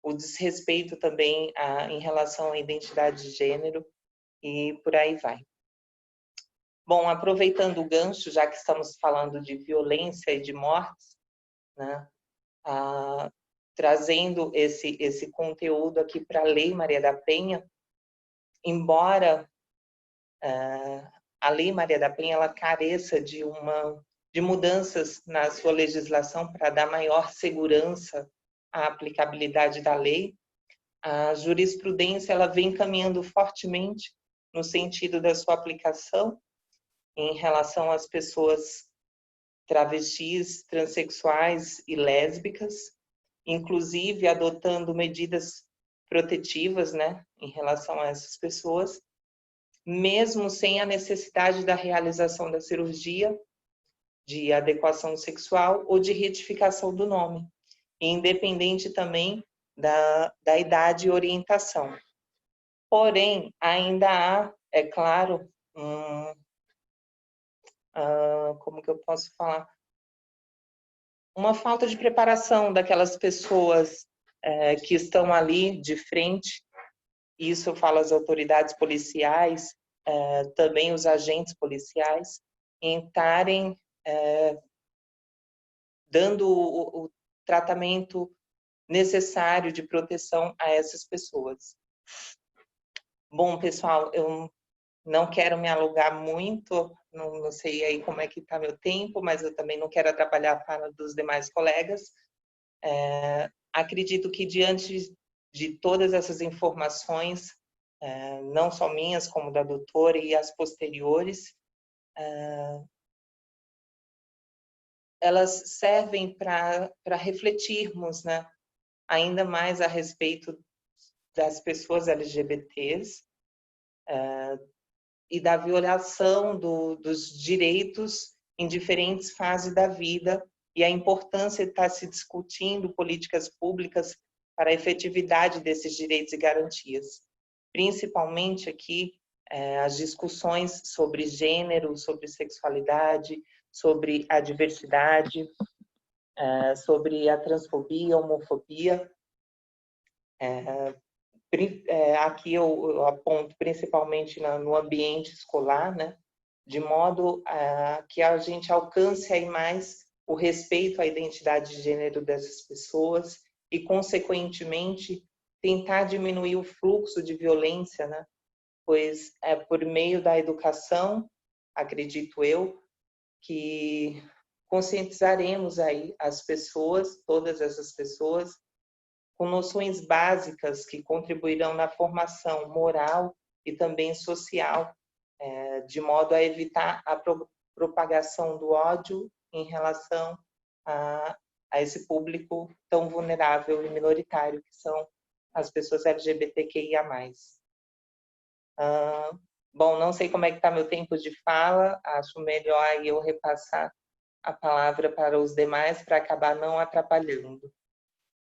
[SPEAKER 1] o desrespeito também em relação à identidade de gênero e por aí vai. Bom, aproveitando o gancho, já que estamos falando de violência e de mortes, né, trazendo esse conteúdo aqui para a Lei Maria da Penha, embora a Lei Maria da Penha ela careça de mudanças na sua legislação para dar maior segurança à aplicabilidade da lei, a jurisprudência ela vem caminhando fortemente no sentido da sua aplicação em relação às pessoas travestis, transexuais e lésbicas, inclusive adotando medidas protetivas, né, em relação a essas pessoas, mesmo sem a necessidade da realização da cirurgia de adequação sexual ou de retificação do nome, independente também da idade e orientação. Porém, ainda há, é claro, como que eu posso falar? uma falta de preparação daquelas pessoas que estão ali de frente. Isso eu falo às autoridades policiais, também os agentes policiais, em estarem dando o tratamento necessário de proteção a essas pessoas. Bom, pessoal, eu não quero me alongar muito, não sei aí como é que está meu tempo, mas eu também não quero atrapalhar a fala dos demais colegas. Acredito que diante de todas essas informações, não só minhas, como da doutora e as posteriores, elas servem para refletirmos, né, ainda mais a respeito das pessoas LGBTs e da violação dos direitos em diferentes fases da vida e a importância de estar se discutindo políticas públicas para a efetividade desses direitos e garantias. Principalmente aqui, as discussões sobre gênero, sobre sexualidade, sobre a diversidade, sobre a transfobia, homofobia. Aqui eu aponto principalmente no ambiente escolar, né? De modo que a gente alcance aí mais o respeito à identidade de gênero dessas pessoas e, consequentemente, tentar diminuir o fluxo de violência, né? Pois é por meio da educação, acredito eu, que conscientizaremos aí as pessoas, todas essas pessoas, com noções básicas que contribuirão na formação moral e também social, de modo a evitar a propagação do ódio em relação a esse público tão vulnerável e minoritário que são as pessoas LGBTQIA+. Bom, não sei como é que está meu tempo de fala, acho melhor aí eu repassar a palavra para os demais para acabar não atrapalhando.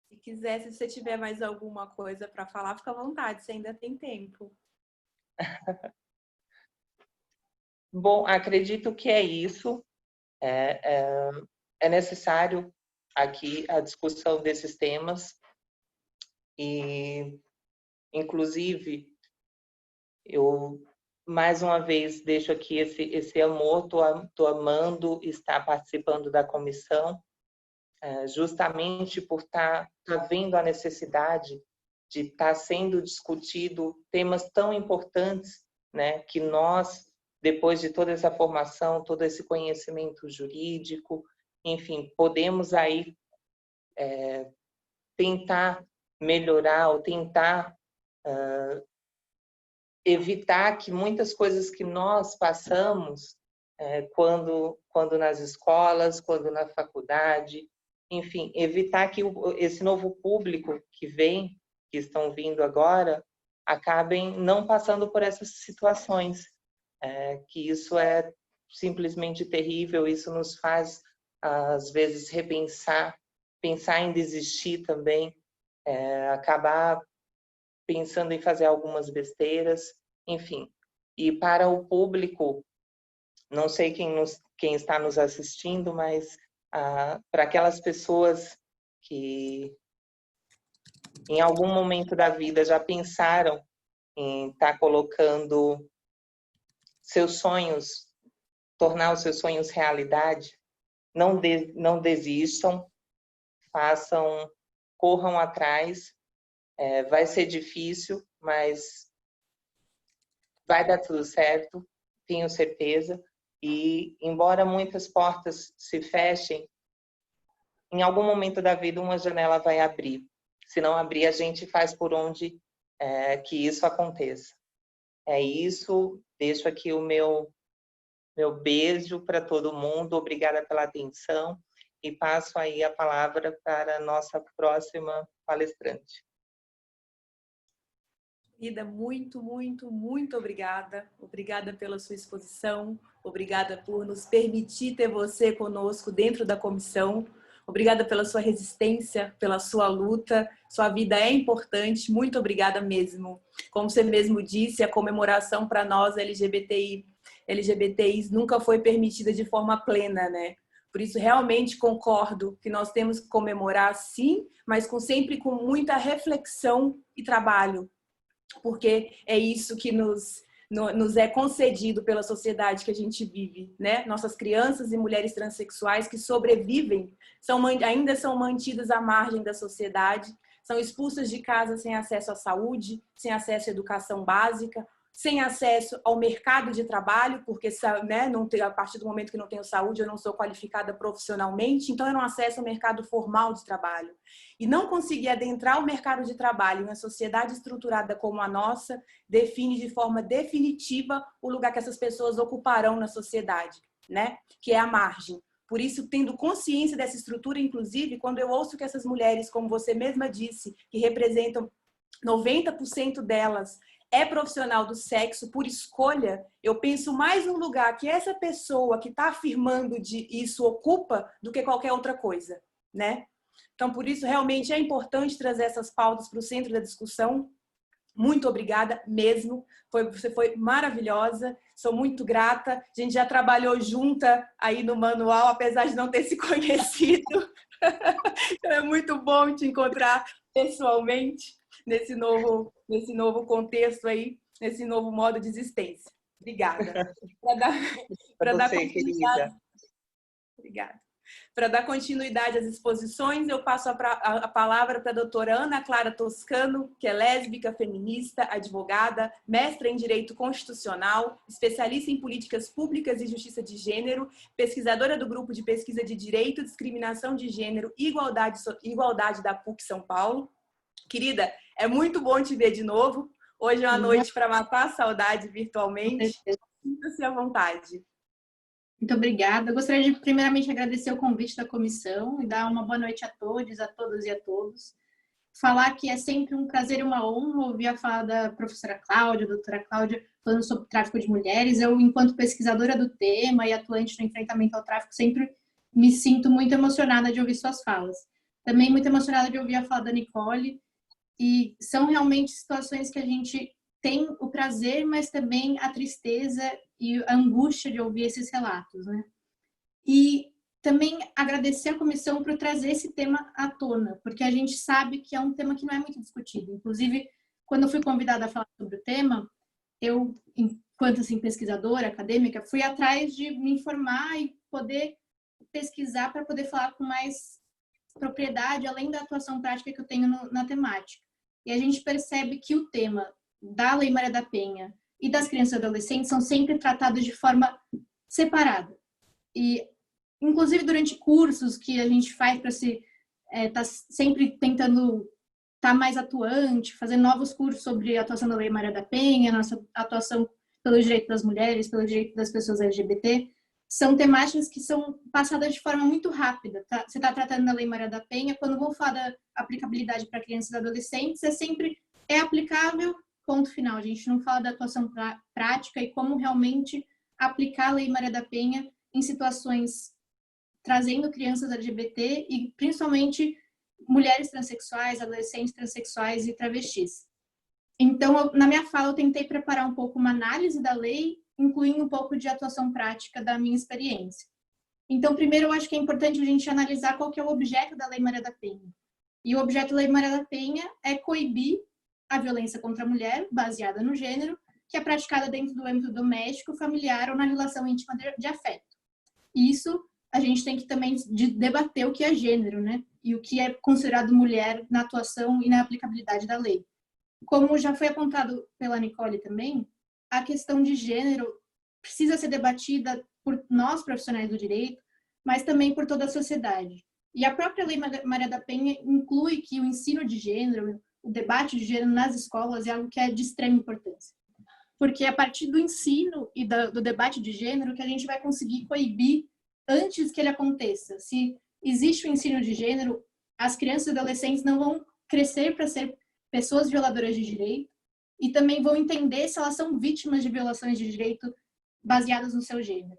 [SPEAKER 2] Se quiser, se você tiver mais alguma coisa para falar, fica à vontade, você ainda tem tempo.
[SPEAKER 1] Bom, acredito que é isso. É necessário aqui a discussão desses temas e, inclusive, eu mais uma vez deixo aqui esse amor, tô amando estar participando da comissão, justamente por estar vendo a necessidade de estar sendo discutido temas tão importantes, né, que nós, depois de toda essa formação, todo esse conhecimento jurídico, enfim, podemos aí tentar melhorar ou tentar evitar que muitas coisas que nós passamos quando nas escolas, quando na faculdade, enfim, evitar que esse novo público que vem, que estão vindo agora, acabem não passando por essas situações, que isso é simplesmente terrível, isso nos faz, às vezes, pensar em desistir também, acabar pensando em fazer algumas besteiras, enfim. E para o público, não sei quem está nos assistindo, mas para aquelas pessoas que em algum momento da vida já pensaram em estar colocando seus sonhos, tornar os seus sonhos realidade, não desistam, corram atrás. Vai ser difícil, mas vai dar tudo certo, tenho certeza. E, embora muitas portas se fechem, em algum momento da vida uma janela vai abrir. Se não abrir, a gente faz por onde que isso aconteça. É isso, deixo aqui o meu beijo para todo mundo, obrigada pela atenção e passo aí a palavra para a nossa próxima palestrante.
[SPEAKER 2] Ida, muito, muito, muito obrigada. Obrigada pela sua exposição. Obrigada por nos permitir ter você conosco dentro da comissão. Obrigada pela sua resistência, pela sua luta. Sua vida é importante. Muito obrigada mesmo. Como você mesmo disse, a comemoração para nós LGBTIs nunca foi permitida de forma plena, né? Por isso, realmente concordo que nós temos que comemorar, sim, mas sempre com muita reflexão e trabalho, porque é isso que nos é concedido pela sociedade que a gente vive, né? Nossas crianças e mulheres transexuais que sobrevivem ainda são mantidas à margem da sociedade, são expulsas de casa sem acesso à saúde, sem acesso à educação básica, sem acesso ao mercado de trabalho, porque, né, a partir do momento que não tenho saúde, eu não sou qualificada profissionalmente, então eu não acesso ao mercado formal de trabalho. E não conseguir adentrar o mercado de trabalho em uma sociedade estruturada como a nossa, define de forma definitiva o lugar que essas pessoas ocuparão na sociedade, né? Que é a margem. Por isso, tendo consciência dessa estrutura, inclusive, quando eu ouço que essas mulheres, como você mesma disse, que representam 90% delas, é profissional do sexo por escolha, eu penso mais no lugar que essa pessoa que está afirmando de isso ocupa do que qualquer outra coisa, né? Então, por isso, realmente é importante trazer essas pautas para o centro da discussão. Muito obrigada mesmo. Você foi maravilhosa. Sou muito grata. A gente já trabalhou junta aí no manual, apesar de não ter se conhecido. É muito bom te encontrar pessoalmente nesse novo contexto aí, nesse novo modo de existência. Obrigada. Para dar continuidade. Obrigada. Para dar continuidade às exposições, eu passo a palavra para a doutora Ana Clara Toscano, que é lésbica, feminista, advogada, mestra em Direito Constitucional, especialista em Políticas Públicas e Justiça de Gênero, pesquisadora do Grupo de Pesquisa de Direito, Discriminação de Gênero e Igualdade da PUC São Paulo. Querida, é muito bom te ver de novo. Hoje é uma noite para matar a saudade virtualmente. Sinta-se à vontade.
[SPEAKER 4] Muito obrigada. Eu gostaria de, primeiramente, agradecer o convite da comissão e dar uma boa noite a todos e a todos. Falar que é sempre um prazer e uma honra ouvir a fala da professora Cláudia, doutora Cláudia, falando sobre tráfico de mulheres. Eu, enquanto pesquisadora do tema e atuante no enfrentamento ao tráfico, sempre me sinto muito emocionada de ouvir suas falas. Também muito emocionada de ouvir a fala da Nicole. E são realmente situações que a gente tem o prazer, mas também a tristeza e a angústia de ouvir esses relatos, né? E também agradecer à comissão por trazer esse tema à tona, porque a gente sabe que é um tema que não é muito discutido. Inclusive, quando eu fui convidada a falar sobre o tema, eu, enquanto assim, pesquisadora, acadêmica, fui atrás de me informar e poder pesquisar para poder falar com mais propriedade, além da atuação prática que eu tenho na temática. E a gente percebe que o tema da Lei Maria da Penha e das crianças e adolescentes são sempre tratados de forma separada. E, inclusive, durante cursos que a gente faz para se tá sempre tentando estar mais atuante, fazer novos cursos sobre a atuação da Lei Maria da Penha, nossa atuação pelo direito das mulheres, pelo direito das pessoas LGBT, são temáticas que são passadas de forma muito rápida. Tá? Você está tratando da Lei Maria da Penha, quando vou falar da aplicabilidade para crianças e adolescentes, sempre aplicável, ponto final. A gente não fala da atuação prática e como realmente aplicar a Lei Maria da Penha em situações trazendo crianças LGBT e principalmente mulheres transexuais, adolescentes transexuais e travestis. Então, na minha fala, eu tentei preparar um pouco uma análise da lei, incluindo um pouco de atuação prática da minha experiência. Então, primeiro, eu acho que é importante a gente analisar qual que é o objeto da Lei Maria da Penha. E o objeto da Lei Maria da Penha é coibir a violência contra a mulher, baseada no gênero, que é praticada dentro do âmbito doméstico, familiar ou na relação íntima de afeto. E isso, a gente tem que também debater o que é gênero, né? E o que é considerado mulher na atuação e na aplicabilidade da lei. Como já foi apontado pela Nicole também, a questão de gênero precisa ser debatida por nós, profissionais do direito, mas também por toda a sociedade. E a própria Lei Maria da Penha inclui que o ensino de gênero, o debate de gênero nas escolas é algo que é de extrema importância. Porque é a partir do ensino e do debate de gênero que a gente vai conseguir coibir antes que ele aconteça. Se existe o ensino de gênero, as crianças e adolescentes não vão crescer para ser pessoas violadoras de direito e também vão entender se elas são vítimas de violações de direito baseadas no seu gênero.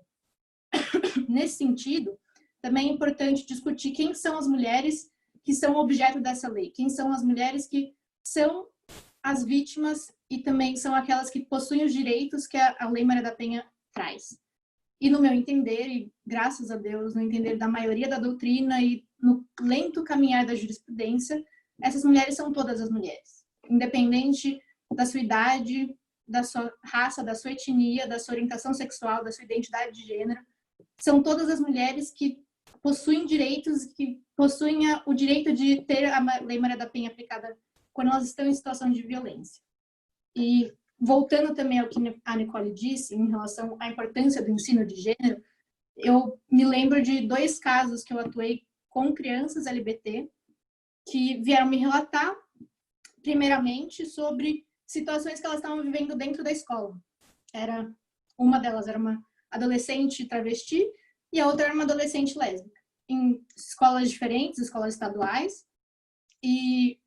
[SPEAKER 4] Nesse sentido, também é importante discutir quem são as mulheres que são objeto dessa lei, quem são as mulheres que são as vítimas e também são aquelas que possuem os direitos que a Lei Maria da Penha traz. E no meu entender, e graças a Deus, no entender da maioria da doutrina e no lento caminhar da jurisprudência, essas mulheres são todas as mulheres, independente da sua idade, da sua raça, da sua etnia, da sua orientação sexual, da sua identidade de gênero. São todas as mulheres que possuem direitos, que possuem o direito de ter a Lei Maria da Penha aplicada quando elas estão em situação de violência. E voltando também ao que a Nicole disse em relação à importância do ensino de gênero, eu me lembro de 2 casos que eu atuei com crianças LGBT que vieram me relatar, primeiramente, sobre situações que elas estavam vivendo dentro da escola. Uma delas era uma adolescente travesti e a outra era uma adolescente lésbica, em escolas diferentes, escolas estaduais, e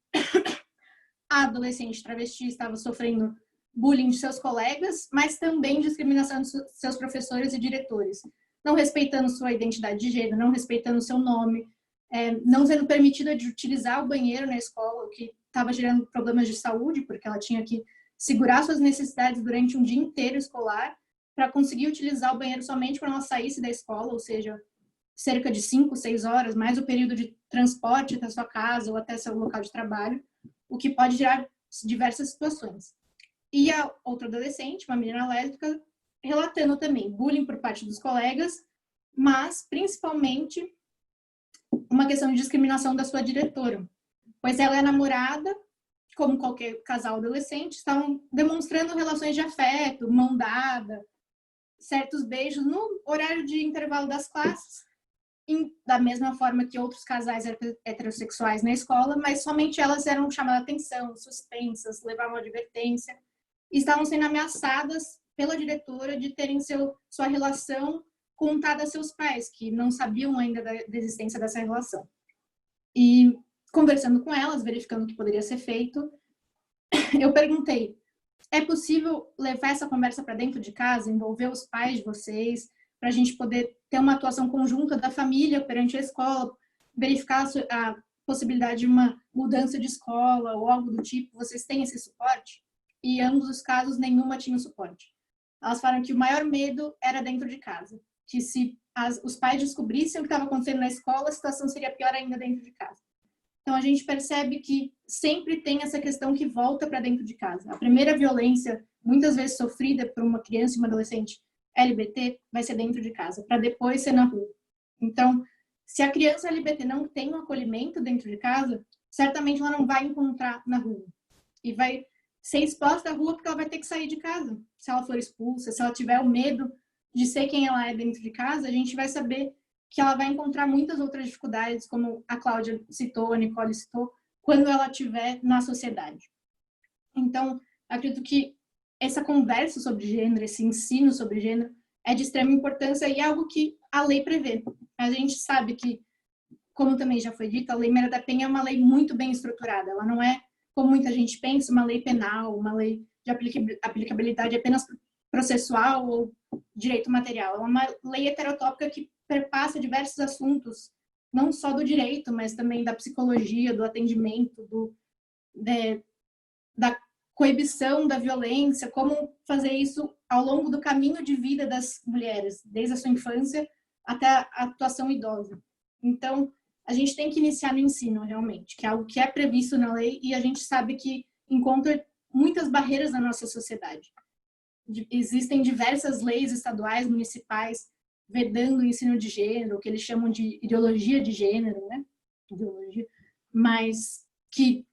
[SPEAKER 4] a adolescente travesti estava sofrendo bullying de seus colegas, mas também discriminação de seus professores e diretores, não respeitando sua identidade de gênero, não respeitando seu nome, não sendo permitida de utilizar o banheiro na escola, o que estava gerando problemas de saúde, porque ela tinha que segurar suas necessidades durante um dia inteiro escolar para conseguir utilizar o banheiro somente quando ela saísse da escola, ou seja, cerca de 5, 6 horas, mais o período de transporte até sua casa ou até seu local de trabalho, o que pode gerar diversas situações. E a outra adolescente, uma menina lésbica, relatando também bullying por parte dos colegas, mas principalmente uma questão de discriminação da sua diretora, pois ela é namorada, como qualquer casal adolescente, estavam demonstrando relações de afeto, mão dada, certos beijos no horário de intervalo das classes, da mesma forma que outros casais heterossexuais na escola, mas somente elas eram chamadas a atenção, suspensas, levavam advertência, e estavam sendo ameaçadas pela diretora de terem sua relação contada a seus pais, que não sabiam ainda da existência dessa relação. E conversando com elas, verificando o que poderia ser feito, eu perguntei, é possível levar essa conversa para dentro de casa, envolver os pais de vocês, para a gente poder ter uma atuação conjunta da família perante a escola, verificar a possibilidade de uma mudança de escola ou algo do tipo, vocês têm esse suporte? E em ambos os casos, nenhuma tinha suporte. Elas falaram que o maior medo era dentro de casa, que se os pais descobrissem o que estava acontecendo na escola, a situação seria pior ainda dentro de casa. Então, a gente percebe que sempre tem essa questão que volta para dentro de casa. A primeira violência, muitas vezes sofrida por uma criança e uma adolescente LGBT, vai ser dentro de casa, para depois ser na rua. Então, se a criança LGBT não tem um acolhimento dentro de casa, certamente ela não vai encontrar na rua. E vai ser exposta à rua porque ela vai ter que sair de casa. Se ela for expulsa, se ela tiver o medo de ser quem ela é dentro de casa, a gente vai saber que ela vai encontrar muitas outras dificuldades, como a Cláudia citou, a Nicole citou, quando ela estiver na sociedade. Então, acredito que essa conversa sobre gênero, esse ensino sobre gênero, é de extrema importância e é algo que a lei prevê. A gente sabe que, como também já foi dito, a Lei Maria da Penha é uma lei muito bem estruturada. Ela não é, como muita gente pensa, uma lei penal, uma lei de aplicabilidade apenas processual ou direito material. É uma lei heterotópica que perpassa diversos assuntos, não só do direito, mas também da psicologia, do atendimento, da coibição da violência, como fazer isso ao longo do caminho de vida das mulheres, desde a sua infância até a atuação idosa. Então, a gente tem que iniciar no ensino, realmente, que é algo que é previsto na lei e a gente sabe que encontra muitas barreiras na nossa sociedade. Existem diversas leis estaduais, municipais, vedando o ensino de gênero, o que eles chamam de ideologia de gênero, né? Mas que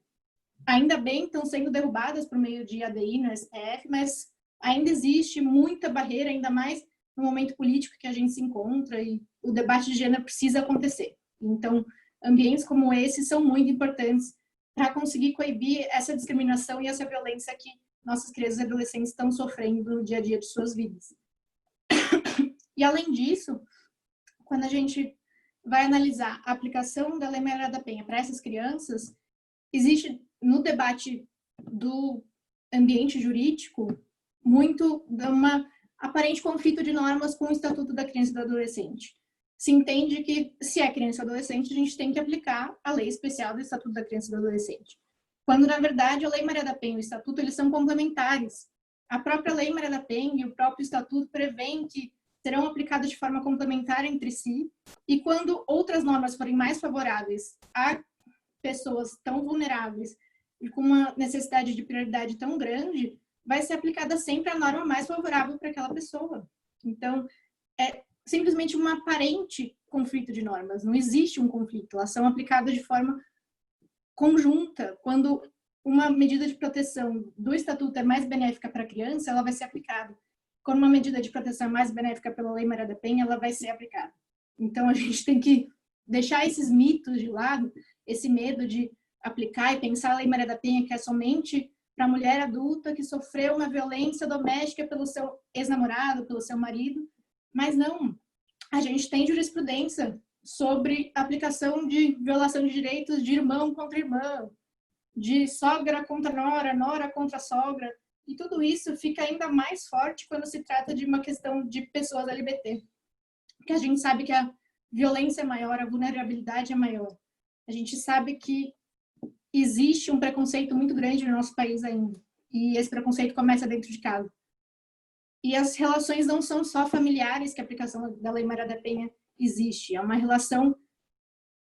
[SPEAKER 4] ainda bem estão sendo derrubadas por meio de ADI no STF, mas ainda existe muita barreira, ainda mais no momento político que a gente se encontra e o debate de gênero precisa acontecer. Então, ambientes como esse são muito importantes para conseguir coibir essa discriminação e essa violência que nossas crianças e adolescentes estão sofrendo no dia a dia de suas vidas. E, além disso, quando a gente vai analisar a aplicação da Lei Maria da Penha para essas crianças, existe no debate do ambiente jurídico muito uma aparente conflito de normas com o Estatuto da Criança e do Adolescente. Se entende que, se é criança ou adolescente, a gente tem que aplicar a lei especial do Estatuto da Criança e do Adolescente. Quando, na verdade, a Lei Maria da Penha e o Estatuto, eles são complementares. A própria Lei Maria da Penha e o próprio Estatuto prevêem que serão aplicadas de forma complementar entre si, e quando outras normas forem mais favoráveis a pessoas tão vulneráveis e com uma necessidade de prioridade tão grande, vai ser aplicada sempre a norma mais favorável para aquela pessoa. Então, é simplesmente um aparente conflito de normas, não existe um conflito, elas são aplicadas de forma conjunta. Quando uma medida de proteção do Estatuto é mais benéfica para a criança, ela vai ser aplicada. Quando uma medida de proteção é mais benéfica pela Lei Maria da Penha, ela vai ser aplicada. Então, a gente tem que deixar esses mitos de lado, esse medo de aplicar e pensar a Lei Maria da Penha que é somente para a mulher adulta que sofreu uma violência doméstica pelo seu ex-namorado, pelo seu marido, mas não. A gente tem jurisprudência sobre a aplicação de violação de direitos de irmão contra irmã, de sogra contra nora, nora contra sogra, e tudo isso fica ainda mais forte quando se trata de uma questão de pessoas LGBT, porque a gente sabe que a violência é maior, a vulnerabilidade é maior. A gente sabe que existe um preconceito muito grande no nosso país ainda, e esse preconceito começa dentro de casa. E as relações não são só familiares que a aplicação da Lei Maria da Penha existe, é uma relação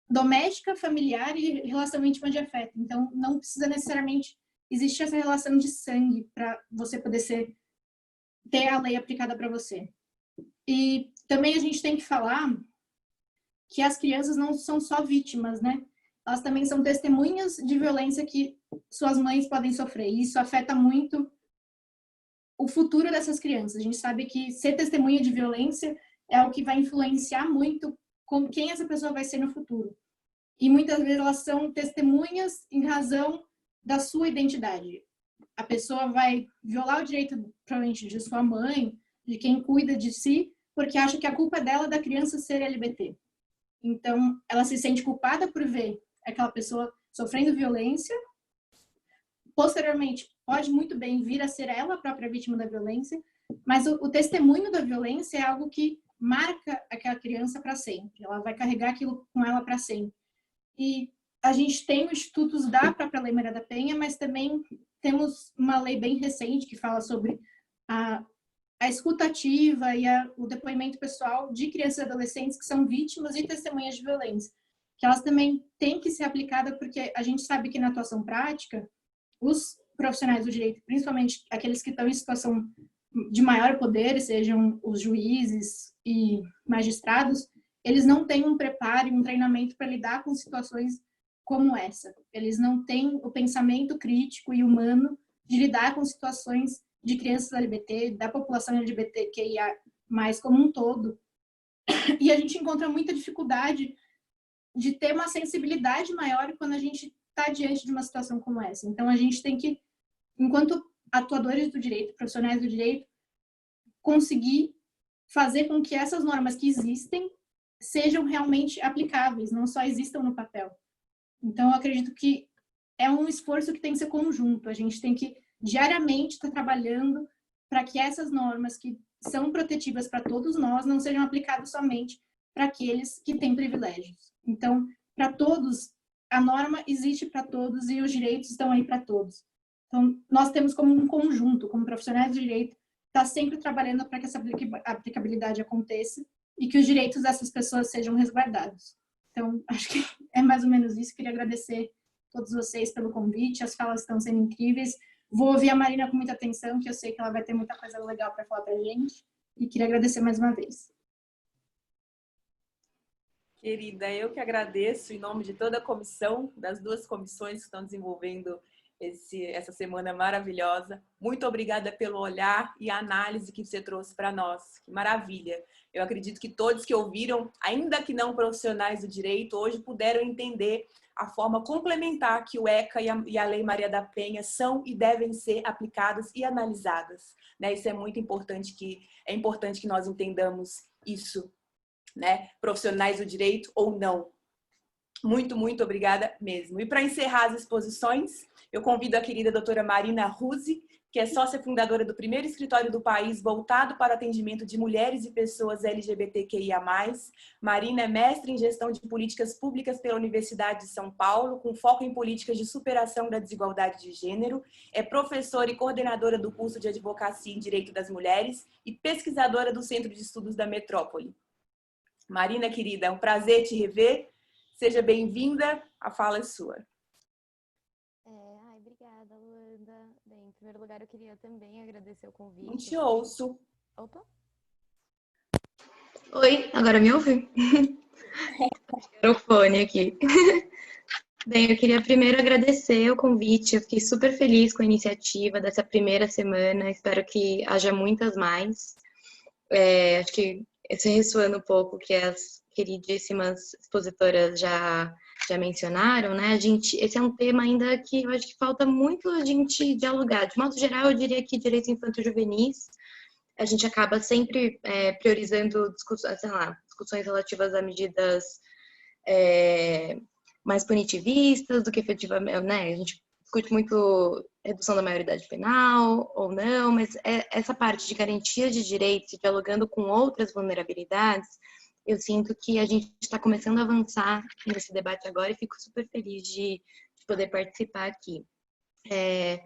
[SPEAKER 4] doméstica, familiar e relação íntima de afeto. Então, não precisa necessariamente existir essa relação de sangue para você poder ter a lei aplicada para você. E também a gente tem que falar que as crianças não são só vítimas, né? Elas também são testemunhas de violência que suas mães podem sofrer. E isso afeta muito o futuro dessas crianças. A gente sabe que ser testemunha de violência é o que vai influenciar muito com quem essa pessoa vai ser no futuro. E muitas vezes elas são testemunhas em razão da sua identidade. A pessoa vai violar o direito, provavelmente, de sua mãe, de quem cuida de si, porque acha que a culpa é dela da criança ser LGBT. Então, ela se sente culpada por ver aquela pessoa sofrendo violência. Posteriormente, pode muito bem vir a ser ela a própria vítima da violência, mas o testemunho da violência é algo que marca aquela criança para sempre. Ela vai carregar aquilo com ela para sempre. E a gente tem institutos da própria Lei Maria da Penha, mas também temos uma lei bem recente que fala sobre a escuta ativa e o depoimento pessoal de crianças e adolescentes que são vítimas e testemunhas de violência, que elas também têm que ser aplicadas, porque a gente sabe que na atuação prática, os profissionais do direito, principalmente aqueles que estão em situação de maior poder, sejam os juízes e magistrados, eles não têm um preparo e um treinamento para lidar com situações como essa. Eles não têm o pensamento crítico e humano de lidar com situações de crianças LGBT, da população LGBTQIA+, como um todo. E a gente encontra muita dificuldade de ter uma sensibilidade maior quando a gente está diante de uma situação como essa. Então, a gente tem que, enquanto atuadores do direito, profissionais do direito, conseguir fazer com que essas normas que existem sejam realmente aplicáveis, não só existam no papel. Então, eu acredito que é um esforço que tem que ser conjunto. A gente tem que diariamente estar trabalhando para que essas normas que são protetivas para todos nós não sejam aplicadas somente para aqueles que têm privilégios. Então, para todos, a norma existe para todos e os direitos estão aí para todos. Então, nós temos como um conjunto, como profissionais de direito, estar sempre trabalhando para que essa aplicabilidade aconteça e que os direitos dessas pessoas sejam resguardados. Então, acho que é mais ou menos isso. Queria agradecer a todos vocês pelo convite, as falas estão sendo incríveis. Vou ouvir a Marina com muita atenção, que eu sei que ela vai ter muita coisa legal para falar para a gente. E queria agradecer mais uma vez.
[SPEAKER 2] Querida, eu que agradeço em nome de toda a comissão, das duas comissões que estão desenvolvendo essa semana maravilhosa. Muito obrigada pelo olhar e a análise que você trouxe para nós. Que maravilha! Eu acredito que todos que ouviram, ainda que não profissionais do direito, hoje puderam entender a forma complementar que o ECA e a Lei Maria da Penha são e devem ser aplicadas e analisadas. Né? Isso é muito importante, é importante que nós entendamos isso, né? Profissionais do direito ou não. Muito, muito obrigada mesmo. E para encerrar as exposições, eu convido a querida doutora Marina Ruzzi, que é sócia fundadora do primeiro escritório do país voltado para o atendimento de mulheres e pessoas LGBTQIA+. Marina é mestre em gestão de políticas públicas pela Universidade de São Paulo, com foco em políticas de superação da desigualdade de gênero, é professora e coordenadora do curso de Advocacia em Direito das Mulheres e pesquisadora do Centro de Estudos da Metrópole. Marina, querida, é um prazer te rever. Seja bem-vinda, a fala é sua.
[SPEAKER 5] Obrigada, Luanda. Bem, em primeiro lugar, eu queria também agradecer o convite.
[SPEAKER 2] Não te ouço.
[SPEAKER 5] Opa! Oi, agora me ouve? Microfone aqui. Bem, eu queria primeiro agradecer o convite. Eu fiquei super feliz com a iniciativa dessa primeira semana. Espero que haja muitas mais. Acho que esse ressoando um pouco que as queridíssimas expositoras já mencionaram, né? Esse é um tema ainda que eu acho que falta muito a gente dialogar. De modo geral, eu diria que direitos infanto-juvenis, a gente acaba sempre priorizando discussões relativas a medidas mais punitivistas do que efetivamente, né? A gente discute muito redução da maioridade penal ou não, mas essa parte de garantia de direitos, dialogando com outras vulnerabilidades, eu sinto que a gente está começando a avançar nesse debate agora e fico super feliz de poder participar aqui. Em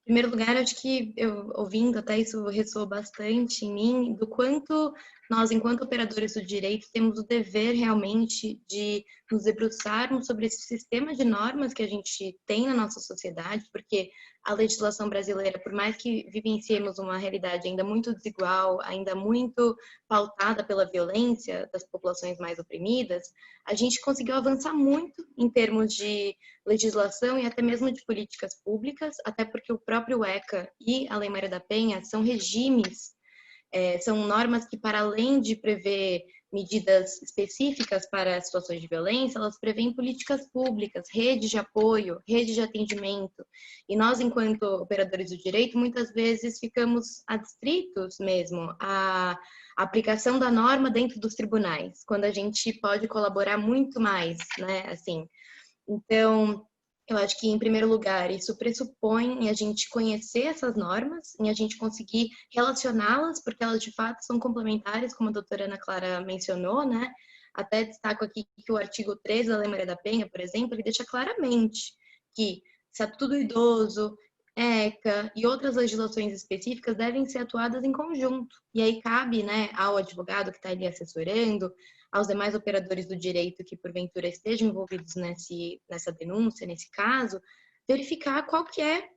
[SPEAKER 5] primeiro lugar, acho que eu ouvindo até isso ressoou bastante em mim, do quanto nós, enquanto operadores do direito, temos o dever realmente de nos debruçarmos sobre esse sistema de normas que a gente tem na nossa sociedade, porque a legislação brasileira, por mais que vivenciemos uma realidade ainda muito desigual, ainda muito pautada pela violência das populações mais oprimidas, a gente conseguiu avançar muito em termos de legislação e até mesmo de políticas públicas, até porque o próprio ECA e a Lei Maria da Penha são regimes, são normas que, para além de prever medidas específicas para situações de violência, elas prevêem políticas públicas, redes de apoio, redes de atendimento. E nós, enquanto operadores do direito, muitas vezes ficamos adstritos mesmo à aplicação da norma dentro dos tribunais, quando a gente pode colaborar muito mais, né, assim. Então, eu acho que, em primeiro lugar, isso pressupõe em a gente conhecer essas normas, em a gente conseguir relacioná-las, porque elas, de fato, são complementares, como a doutora Ana Clara mencionou, né? Até destaco aqui que o artigo 13 da Lei Maria da Penha, por exemplo, ele deixa claramente que Estatuto do Idoso, ECA e outras legislações específicas devem ser atuadas em conjunto. E aí cabe, né, ao advogado que está ali assessorando, aos demais operadores do direito que, porventura, estejam envolvidos nessa denúncia, nesse caso, verificar qual que é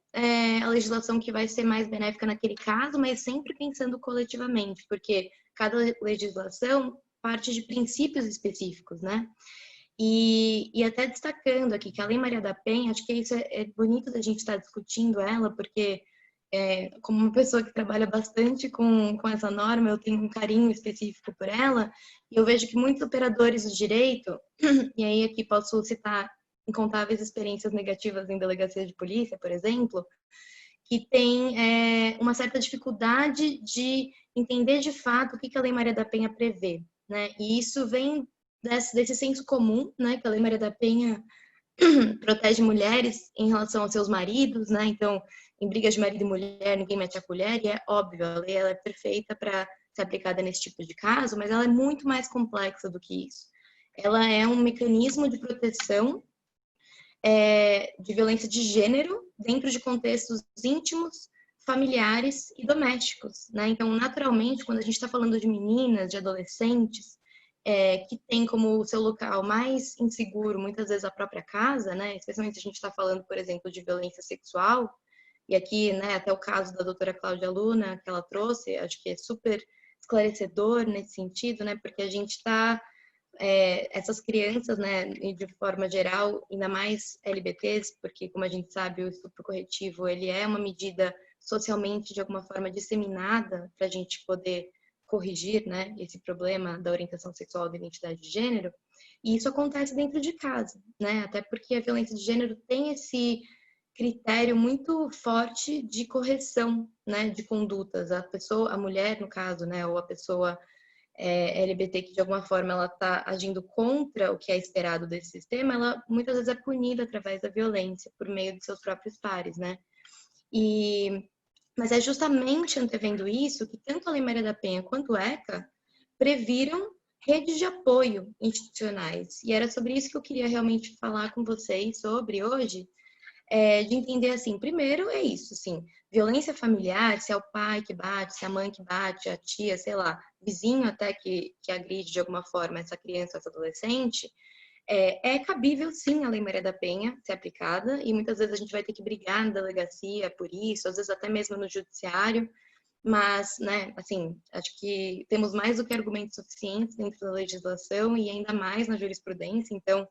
[SPEAKER 5] a legislação que vai ser mais benéfica naquele caso, mas sempre pensando coletivamente, porque cada legislação parte de princípios específicos, né? E até destacando aqui que a Lei Maria da Penha, acho que isso é bonito da gente estar discutindo ela, porque como uma pessoa que trabalha bastante com essa norma, eu tenho um carinho específico por ela, e eu vejo que muitos operadores do direito, e aí aqui posso citar incontáveis experiências negativas em delegacias de polícia, por exemplo, que tem uma certa dificuldade de entender de fato o que a Lei Maria da Penha prevê, né? E isso vem desse senso comum, né, que a Lei Maria da Penha protege mulheres em relação aos seus maridos, né? Então, em brigas de marido e mulher, ninguém mete a colher, e é óbvio, a lei ela é perfeita para ser aplicada nesse tipo de caso, mas ela é muito mais complexa do que isso. Ela é um mecanismo de proteção de violência de gênero dentro de contextos íntimos, familiares e domésticos, né? Então, naturalmente, quando a gente está falando de meninas, de adolescentes, que tem como seu local mais inseguro, muitas vezes, a própria casa, né? Especialmente se a gente está falando, por exemplo, de violência sexual, e aqui, né, até o caso da doutora Cláudia Luna, que ela trouxe, acho que é super esclarecedor nesse sentido, né? Porque a gente está, essas crianças, né, de forma geral, ainda mais LBTs, porque, como a gente sabe, o estupro corretivo, ele é uma medida socialmente, de alguma forma, disseminada para a gente poder corrigir, né, esse problema da orientação sexual e da identidade de gênero, e isso acontece dentro de casa, né, até porque a violência de gênero tem esse critério muito forte de correção, né, de condutas. A pessoa, a mulher, no caso, né, ou a pessoa LGBT que de alguma forma ela está agindo contra o que é esperado desse sistema, ela muitas vezes é punida através da violência por meio de seus próprios pares, né? E Mas é justamente antevendo isso que tanto a Lei Maria da Penha quanto o ECA previram redes de apoio institucionais. E era sobre isso que eu queria realmente falar com vocês sobre hoje, de entender assim, primeiro é isso, assim, violência familiar, se é o pai que bate, se é a mãe que bate, a tia, sei lá, vizinho até que agride de alguma forma essa criança, essa adolescente, é cabível sim a Lei Maria da Penha ser aplicada, e muitas vezes a gente vai ter que brigar na delegacia por isso, às vezes até mesmo no judiciário, mas, né, assim, acho que temos mais do que argumentos suficientes dentro da legislação e ainda mais na jurisprudência, então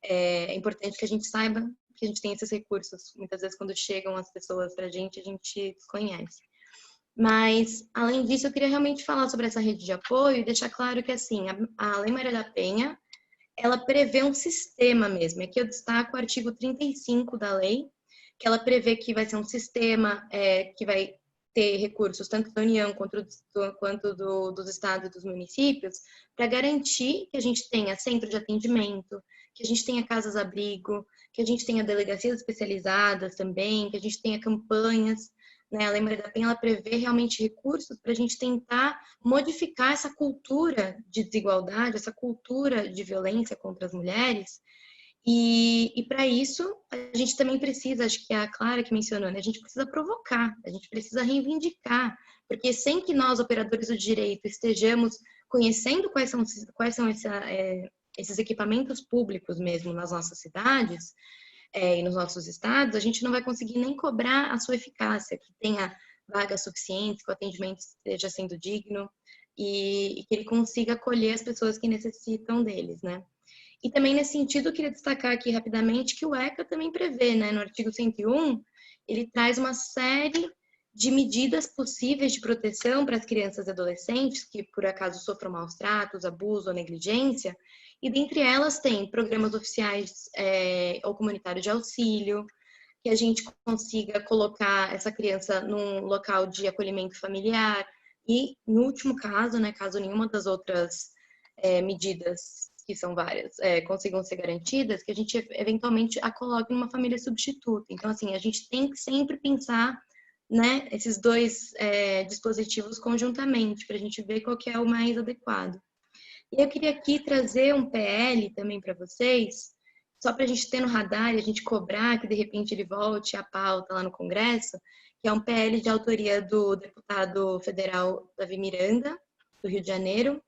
[SPEAKER 5] é importante que a gente saiba que a gente tem esses recursos. Muitas vezes, quando chegam as pessoas para a gente desconhece. Mas, além disso, eu queria realmente falar sobre essa rede de apoio e deixar claro que, assim, a Lei Maria da Penha, ela prevê um sistema mesmo. Aqui eu destaco o artigo 35 da lei, que ela prevê que vai ser um sistema que vai ter recursos tanto da União quanto dos estados e dos municípios, para garantir que a gente tenha centro de atendimento, que a gente tenha casas-abrigo, que a gente tenha delegacias especializadas também, que a gente tenha campanhas, né? A Lei Maria da Penha, ela prevê realmente recursos para a gente tentar modificar essa cultura de desigualdade, essa cultura de violência contra as mulheres. E para isso, a gente também precisa, acho que a Clara que mencionou, né? A gente precisa provocar, a gente precisa reivindicar, porque sem que nós, operadores do direito, estejamos conhecendo quais são esses equipamentos públicos mesmo nas nossas cidades e nos nossos estados, a gente não vai conseguir nem cobrar a sua eficácia, que tenha vagas suficientes, que o atendimento esteja sendo digno e que ele consiga acolher as pessoas que necessitam deles, né? E também, nesse sentido, eu queria destacar aqui rapidamente que o ECA também prevê, né, no artigo 101, ele traz uma série de medidas possíveis de proteção para as crianças e adolescentes que, por acaso, sofram maus tratos, abuso ou negligência, e dentre elas tem programas oficiais ou comunitários de auxílio, que a gente consiga colocar essa criança num local de acolhimento familiar, e, no último caso, né, caso nenhuma das outras medidas, que são várias, consigam ser garantidas, que a gente eventualmente a coloque numa família substituta. Então, assim, a gente tem que sempre pensar, né, esses dois dispositivos conjuntamente, para a gente ver qual que é o mais adequado. E eu queria aqui trazer um PL também para vocês, só para a gente ter no radar e a gente cobrar que de repente ele volte à pauta lá no Congresso, que é um PL de autoria do deputado federal Davi Miranda, do Rio de Janeiro,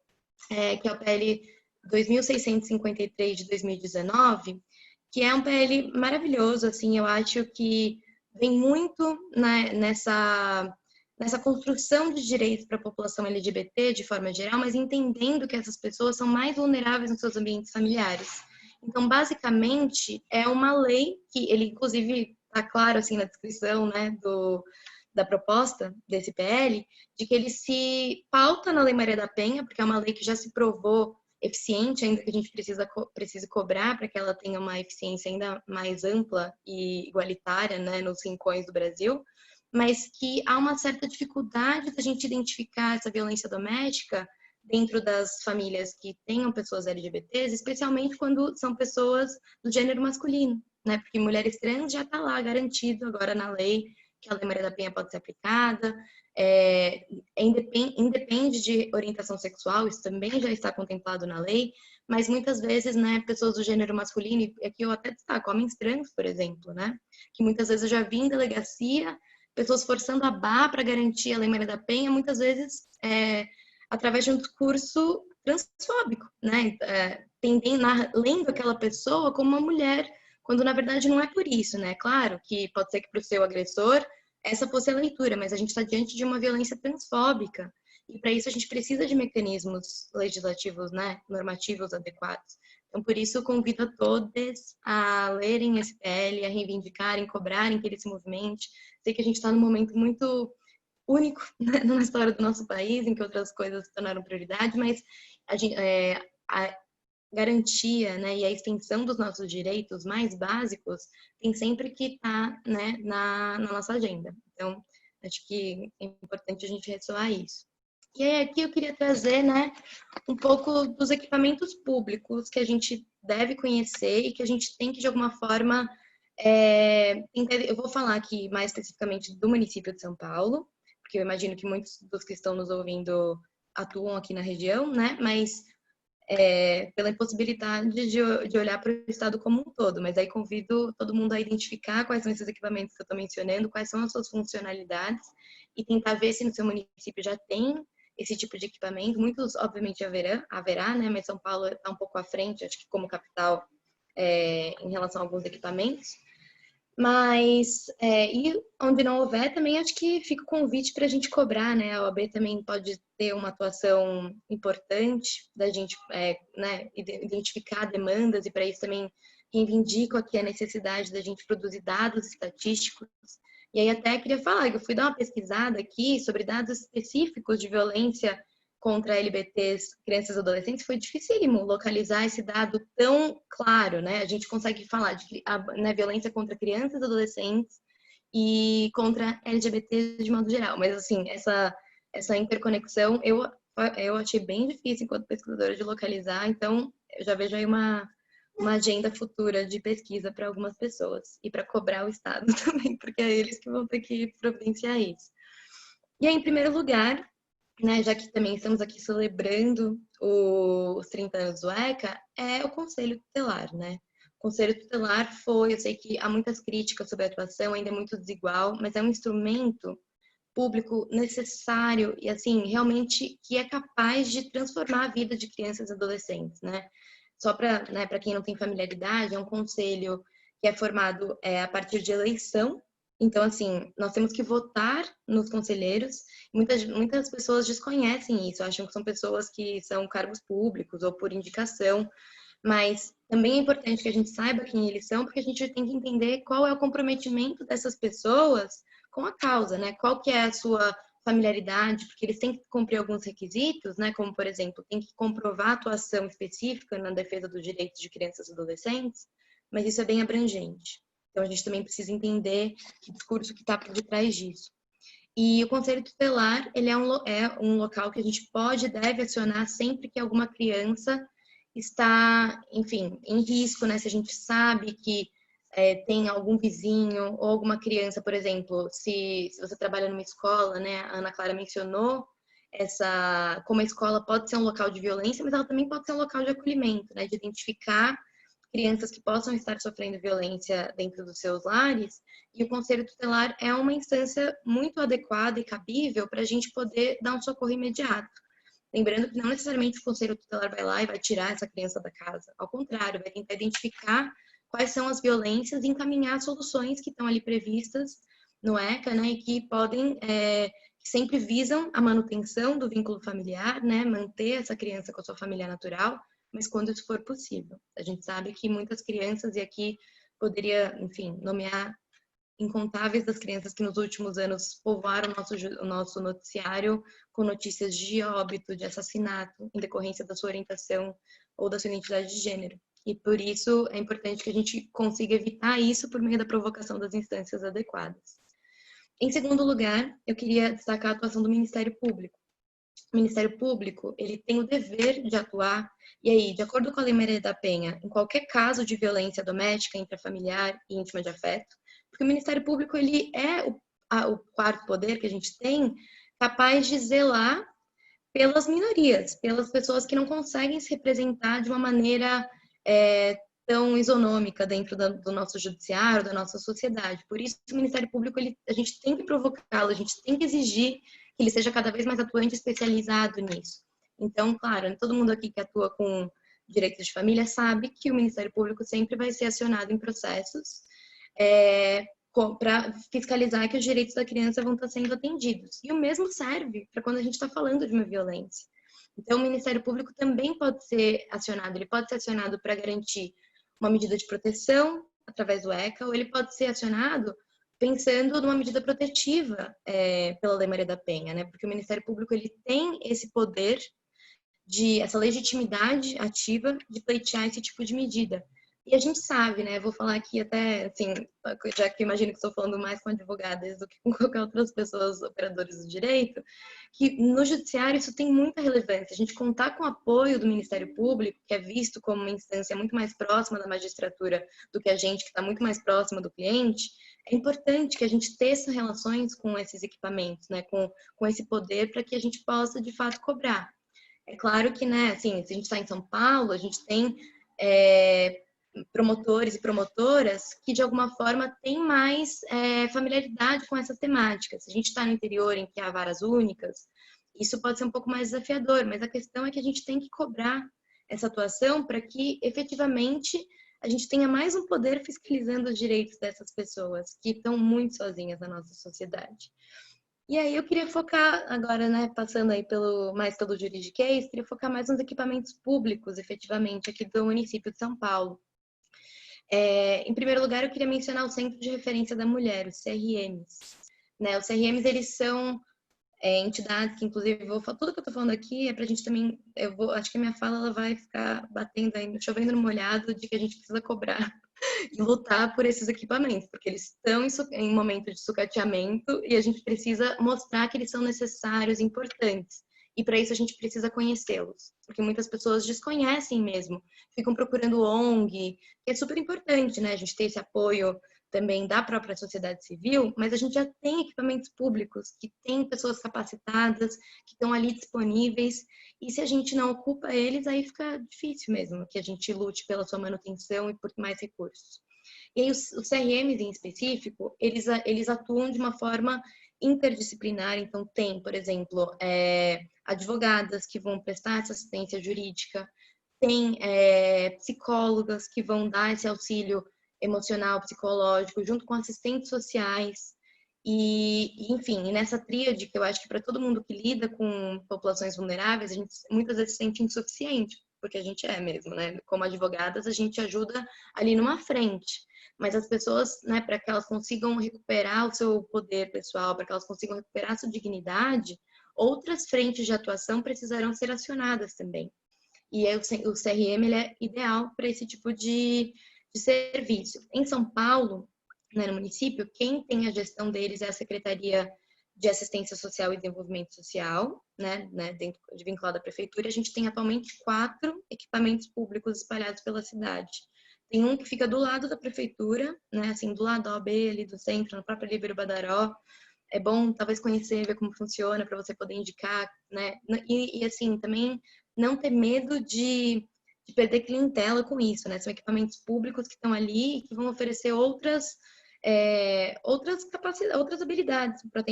[SPEAKER 5] que é o PL 2653 de 2019, que é um PL maravilhoso, assim, eu acho que vem muito, né, nessa construção de direitos para a população LGBT de forma geral, mas entendendo que essas pessoas são mais vulneráveis nos seus ambientes familiares. Então, basicamente, é uma lei que ele, inclusive, está claro assim na descrição, né, da proposta desse PL, de que ele se pauta na Lei Maria da Penha, porque é uma lei que já se provou eficiente, ainda que a gente precise cobrar para que ela tenha uma eficiência ainda mais ampla e igualitária, né, nos rincões do Brasil, mas que há uma certa dificuldade da gente identificar essa violência doméstica dentro das famílias que tenham pessoas LGBTs, especialmente quando são pessoas do gênero masculino, né? Porque mulheres trans já está lá garantido agora na lei que a Lei Maria da Penha pode ser aplicada, independe de orientação sexual, isso também já está contemplado na lei, mas muitas vezes, né, pessoas do gênero masculino, e aqui eu até destaco, homens trans, por exemplo, né, que muitas vezes eu já vi em delegacia pessoas forçando a barra para garantir a Lei Maria da Penha, muitas vezes através de um discurso transfóbico, né, lendo aquela pessoa como uma mulher, quando na verdade não é por isso, né? Claro que pode ser que para o seu agressor essa fosse a leitura, mas a gente está diante de uma violência transfóbica e para isso a gente precisa de mecanismos legislativos, né, normativos adequados. Então, por isso, eu convido a todos a lerem esse PL, a reivindicarem, cobrarem que ele se movimente. Sei que a gente está num momento muito único, né, na história do nosso país, em que outras coisas se tornaram prioridade, mas a garantia, né, e a extensão dos nossos direitos mais básicos tem sempre que estar, né, na nossa agenda. Então, acho que é importante a gente ressoar isso. E aí aqui eu queria trazer, né, um pouco dos equipamentos públicos que a gente deve conhecer e que a gente tem que, de alguma forma, Eu vou falar aqui mais especificamente do município de São Paulo, porque eu imagino que muitos dos que estão nos ouvindo atuam aqui na região, né? Mas pela impossibilidade de olhar para o estado como um todo. Mas aí convido todo mundo a identificar quais são esses equipamentos que eu estou mencionando, quais são as suas funcionalidades e tentar ver se no seu município já tem esse tipo de equipamento. Muitos, obviamente, haverá, né? Mas São Paulo está um pouco à frente, acho que como capital, em relação a alguns equipamentos. Mas, e onde não houver, também acho que fica o convite para a gente cobrar, né? A OAB também pode ter uma atuação importante da gente, né, identificar demandas, e para isso também reivindico aqui a necessidade da gente produzir dados estatísticos. E aí até queria falar que eu fui dar uma pesquisada aqui sobre dados específicos de violência contra LGBTs, crianças e adolescentes. Foi dificílimo localizar esse dado tão claro, né? A gente consegue falar de violência contra crianças e adolescentes e contra LGBTs de modo geral. Mas, assim, essa interconexão eu achei bem difícil enquanto pesquisadora de localizar, então eu já vejo aí uma agenda futura de pesquisa para algumas pessoas e para cobrar o Estado também, porque é eles que vão ter que providenciar isso. E aí, em primeiro lugar, né, já que também estamos aqui celebrando os 30 anos do ECA, é o Conselho Tutelar, né? O Conselho Tutelar eu sei que há muitas críticas sobre a atuação, ainda é muito desigual, mas é um instrumento público necessário e, assim, realmente que é capaz de transformar a vida de crianças e adolescentes, né? Só para, né, para quem não tem familiaridade, é um conselho que é formado a partir de eleição. Então, assim, nós temos que votar nos conselheiros. Muitas pessoas desconhecem isso, acham que são pessoas que são cargos públicos ou por indicação, mas também é importante que a gente saiba quem eles são, porque a gente tem que entender qual é o comprometimento dessas pessoas com a causa, né? Qual que é a sua familiaridade, porque eles têm que cumprir alguns requisitos, né? Como, por exemplo, tem que comprovar atuação específica na defesa dos direitos de crianças e adolescentes, mas isso é bem abrangente. Então, a gente também precisa entender o discurso que está por detrás disso. E o Conselho Tutelar, ele é um local que a gente pode e deve acionar sempre que alguma criança está, enfim, em risco, né? Se a gente sabe que tem algum vizinho ou alguma criança, por exemplo, se você trabalha numa escola, né? A Ana Clara mencionou como a escola pode ser um local de violência, mas ela também pode ser um local de acolhimento, né? De identificar crianças que possam estar sofrendo violência dentro dos seus lares, e o Conselho Tutelar é uma instância muito adequada e cabível para a gente poder dar um socorro imediato. Lembrando que não necessariamente o Conselho Tutelar vai lá e vai tirar essa criança da casa. Ao contrário, vai tentar identificar quais são as violências e encaminhar soluções que estão ali previstas no ECA, né, e que podem, que sempre visam a manutenção do vínculo familiar, né, manter essa criança com a sua família natural, mas quando isso for possível. A gente sabe que muitas crianças, e aqui poderia, enfim, nomear incontáveis das crianças que nos últimos anos povoaram o nosso noticiário com notícias de óbito, de assassinato, em decorrência da sua orientação ou da sua identidade de gênero. E por isso é importante que a gente consiga evitar isso por meio da provocação das instâncias adequadas. Em segundo lugar, eu queria destacar a atuação do Ministério Público. O Ministério Público, ele tem o dever de atuar, e aí, de acordo com a Lei Maria da Penha, em qualquer caso de violência doméstica, intrafamiliar e íntima de afeto, porque o Ministério Público, ele é o quarto poder que a gente tem, capaz de zelar pelas minorias, pelas pessoas que não conseguem se representar de uma maneira tão isonômica dentro do nosso judiciário, da nossa sociedade. Por isso, o Ministério Público, a gente tem que provocá-lo, a gente tem que exigir que ele seja cada vez mais atuante e especializado nisso. Então, claro, todo mundo aqui que atua com direitos de família sabe que o Ministério Público sempre vai ser acionado em processos para fiscalizar que os direitos da criança vão estar sendo atendidos. E o mesmo serve para quando a gente está falando de uma violência. Então, o Ministério Público também pode ser acionado, ele pode ser acionado para garantir uma medida de proteção através do ECA, ou ele pode ser acionado pensando numa medida protetiva pela Lei Maria da Penha, né? Porque o Ministério Público, ele tem esse poder, essa legitimidade ativa de pleitear esse tipo de medida. E a gente sabe, né? Vou falar aqui até, assim, já que imagino que estou falando mais com advogadas do que com qualquer outras pessoas, operadores do direito, que no judiciário isso tem muita relevância. A gente contar com o apoio do Ministério Público, que é visto como uma instância muito mais próxima da magistratura do que a gente, que está muito mais próxima do cliente, é importante que a gente teça relações com esses equipamentos, né? Com esse poder, para que a gente possa, de fato, cobrar. É claro que, né, assim, se a gente está em São Paulo, a gente tem promotores e promotoras que, de alguma forma, têm mais familiaridade com essas temáticas. Se a gente está no interior, em que há varas únicas, isso pode ser um pouco mais desafiador, mas a questão é que a gente tem que cobrar essa atuação para que, efetivamente, a gente tenha mais um poder fiscalizando os direitos dessas pessoas que estão muito sozinhas na nossa sociedade. E aí eu queria focar agora, né, passando aí mais pelo juridiquês, queria focar mais nos equipamentos públicos, efetivamente, aqui do município de São Paulo. Em primeiro lugar, eu queria mencionar o Centro de Referência da Mulher, os CRMs. Né, os CRMs, eles são entidades que, inclusive, tudo que eu estou falando aqui é para a gente também, acho que a minha fala ela vai ficar batendo aí, chovendo no molhado de que a gente precisa cobrar e lutar por esses equipamentos, porque eles estão em momento de sucateamento e a gente precisa mostrar que eles são necessários, importantes. E para isso a gente precisa conhecê-los, porque muitas pessoas desconhecem mesmo, ficam procurando ONG, que é super importante, né? A gente ter esse apoio também da própria sociedade civil, mas a gente já tem equipamentos públicos que têm pessoas capacitadas, que estão ali disponíveis, e se a gente não ocupa eles, aí fica difícil mesmo que a gente lute pela sua manutenção e por mais recursos. E aí os CRMs em específico, eles atuam de uma forma interdisciplinar, então tem, por exemplo, advogadas que vão prestar essa assistência jurídica, tem psicólogas que vão dar esse auxílio emocional, psicológico, junto com assistentes sociais, e enfim, nessa tríade que eu acho que para todo mundo que lida com populações vulneráveis, a gente muitas vezes se sente insuficiente, porque a gente é mesmo, né? Como advogadas, a gente ajuda ali numa frente, mas as pessoas, né, para que elas consigam recuperar o seu poder pessoal, para que elas consigam recuperar a sua dignidade, outras frentes de atuação precisarão ser acionadas também. E aí, o CRM ele é ideal para esse tipo de serviço. Em São Paulo, né, no município, quem tem a gestão deles é a Secretaria de Assistência Social e Desenvolvimento Social, né, vinculada à prefeitura. A gente tem atualmente 4 equipamentos públicos espalhados pela cidade. Tem um que fica do lado da prefeitura, né, assim, do lado da OAB, ali do centro, no próprio Líbero Badaró. É bom, talvez, conhecer, ver como funciona, para você poder indicar, né, e assim, também não ter medo de perder clientela com isso, né? São equipamentos públicos que estão ali e que vão oferecer outras capacidades, outras habilidades para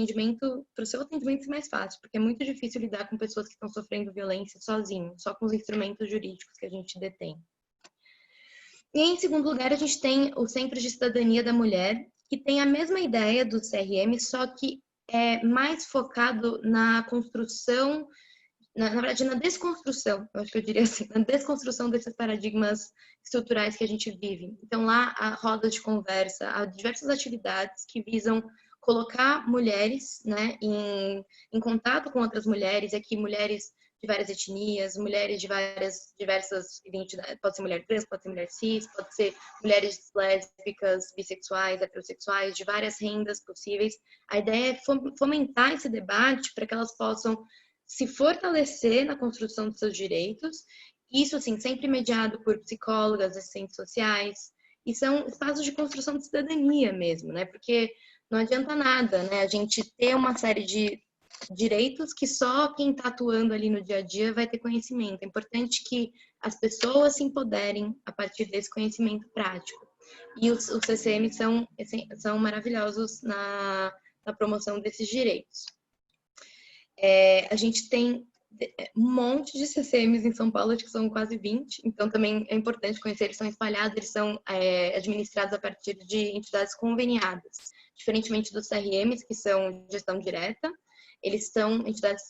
[SPEAKER 5] o seu atendimento ser mais fácil, porque é muito difícil lidar com pessoas que estão sofrendo violência sozinho, só com os instrumentos jurídicos que a gente detém. E em segundo lugar, a gente tem o Centro de Cidadania da Mulher, que tem a mesma ideia do CRM, só que é mais focado na construção, na verdade, na desconstrução, eu acho que eu diria assim, na desconstrução desses paradigmas estruturais que a gente vive. Então, lá há rodas de conversa, há diversas atividades que visam colocar mulheres, né, em contato com outras mulheres, aqui mulheres de várias etnias, mulheres de diversas identidades, pode ser mulher trans, pode ser mulher cis, pode ser mulheres lésbicas, bissexuais, heterossexuais, de várias rendas possíveis. A ideia é fomentar esse debate para que elas possam se fortalecer na construção dos seus direitos, isso, assim, sempre mediado por psicólogas, assistentes sociais, e são espaços de construção de cidadania mesmo, né? Porque não adianta nada, né, a gente ter uma série de direitos que só quem está atuando ali no dia a dia vai ter conhecimento. É importante que as pessoas se empoderem a partir desse conhecimento prático. E os CCM são maravilhosos na promoção desses direitos. A gente tem um monte de CCMs em São Paulo, acho que são quase 20, então também é importante conhecer, eles são espalhados, eles são administrados a partir de entidades conveniadas, diferentemente dos CRMs, que são gestão direta, eles são entidades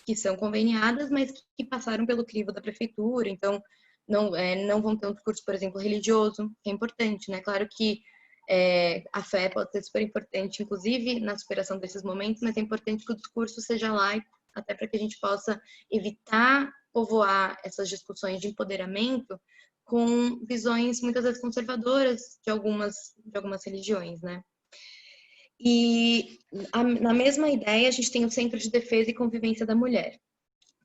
[SPEAKER 5] que são conveniadas, mas que passaram pelo crivo da prefeitura, então não vão ter um discurso, por exemplo, religioso, que é importante, né? Claro que a fé pode ser super importante, inclusive na superação desses momentos, mas é importante que o discurso seja laico, até para que a gente possa evitar povoar essas discussões de empoderamento com visões muitas vezes conservadoras de algumas religiões, né? E na mesma ideia, a gente tem o Centro de Defesa e Convivência da Mulher,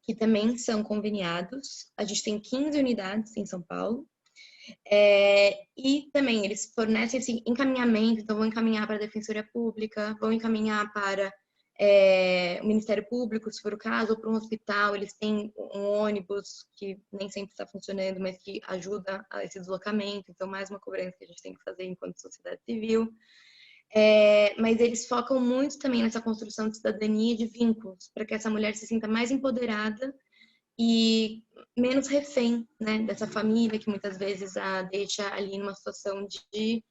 [SPEAKER 5] que também são conveniados. A gente tem 15 unidades em São Paulo. E também eles fornecem esse encaminhamento, então vão encaminhar para a Defensoria Pública, vão encaminhar para o Ministério Público, se for o caso, ou para um hospital. Eles têm um ônibus que nem sempre está funcionando, mas que ajuda a esse deslocamento. Então, mais uma cobrança que a gente tem que fazer enquanto sociedade civil. Mas eles focam muito também nessa construção de cidadania e de vínculos, para que essa mulher se sinta mais empoderada e menos refém, né, dessa família que muitas vezes a deixa ali numa situação de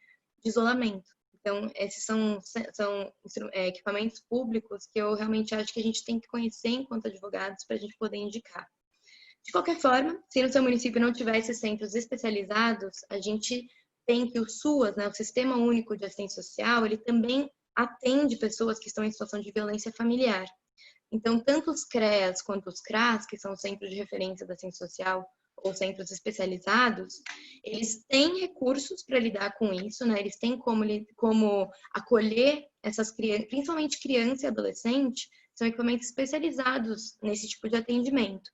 [SPEAKER 5] isolamento. Então, esses são equipamentos públicos que eu realmente acho que a gente tem que conhecer enquanto advogados para a gente poder indicar. De qualquer forma, se no seu município não tiver esses centros especializados, a gente tem que o SUAS, né, o Sistema Único de Assistência Social, ele também atende pessoas que estão em situação de violência familiar. Então, tanto os CREAS quanto os CRAS, que são centros de referência da assistência social ou centros especializados, eles têm recursos para lidar com isso, né? Eles têm como acolher essas crianças, principalmente criança e adolescente, são equipamentos especializados nesse tipo de atendimento.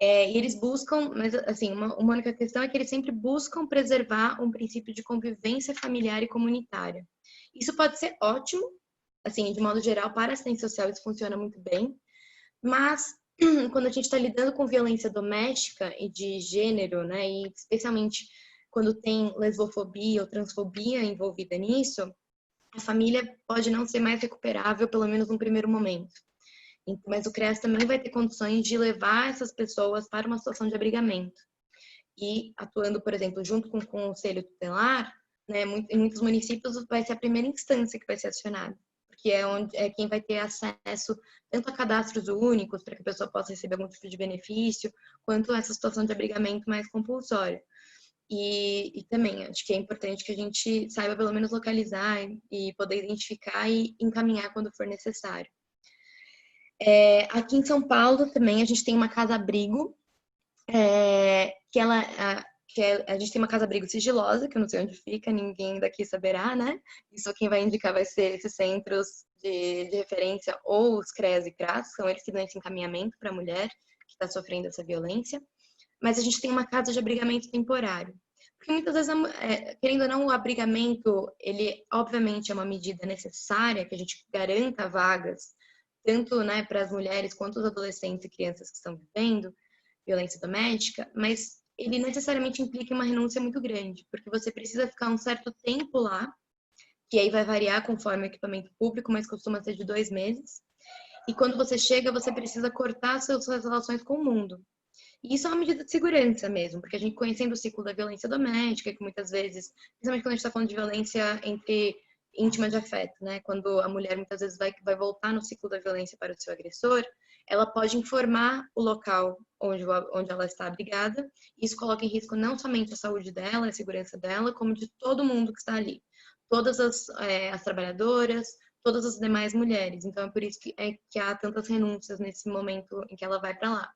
[SPEAKER 5] E eles buscam, mas assim, uma única questão é que eles sempre buscam preservar um princípio de convivência familiar e comunitária. Isso pode ser ótimo, assim, de modo geral, para a assistência social isso funciona muito bem, mas quando a gente está lidando com violência doméstica e de gênero, né, e especialmente quando tem lesbofobia ou transfobia envolvida nisso, a família pode não ser mais recuperável, pelo menos no primeiro momento. Mas o CREAS também vai ter condições de levar essas pessoas para uma situação de abrigamento. E atuando, por exemplo, junto com o Conselho Tutelar, né, em muitos municípios vai ser a primeira instância que vai ser acionada, porque é quem vai ter acesso tanto a cadastros únicos, para que a pessoa possa receber algum tipo de benefício, quanto a essa situação de abrigamento mais compulsório. E também acho que é importante que a gente saiba pelo menos localizar e poder identificar e encaminhar quando for necessário. Aqui em São Paulo também a gente tem uma casa-abrigo, a gente tem uma casa-abrigo sigilosa, que eu não sei onde fica, ninguém daqui saberá, né? Isso quem vai indicar vai ser esses centros de referência ou os CREAS e CRAS, são eles que dão esse encaminhamento para a mulher que está sofrendo essa violência. Mas a gente tem uma casa de abrigamento temporário. Porque muitas vezes, querendo ou não, o abrigamento, ele obviamente é uma medida necessária, que a gente garanta vagas, tanto, né, para as mulheres quanto os adolescentes e crianças que estão vivendo violência doméstica, mas ele necessariamente implica uma renúncia muito grande, porque você precisa ficar um certo tempo lá, que aí vai variar conforme o equipamento público, mas costuma ser de 2 meses. E quando você chega, você precisa cortar suas relações com o mundo. E isso é uma medida de segurança mesmo, porque a gente conhecendo o ciclo da violência doméstica, que muitas vezes, principalmente quando a gente está falando de violência entre íntima de afeto, né? Quando a mulher muitas vezes vai voltar no ciclo da violência para o seu agressor, ela pode informar o local onde ela está abrigada. Isso coloca em risco não somente a saúde dela, a segurança dela, como de todo mundo que está ali. Todas as trabalhadoras, todas as demais mulheres. Então, é por isso que há tantas renúncias nesse momento em que ela vai para lá.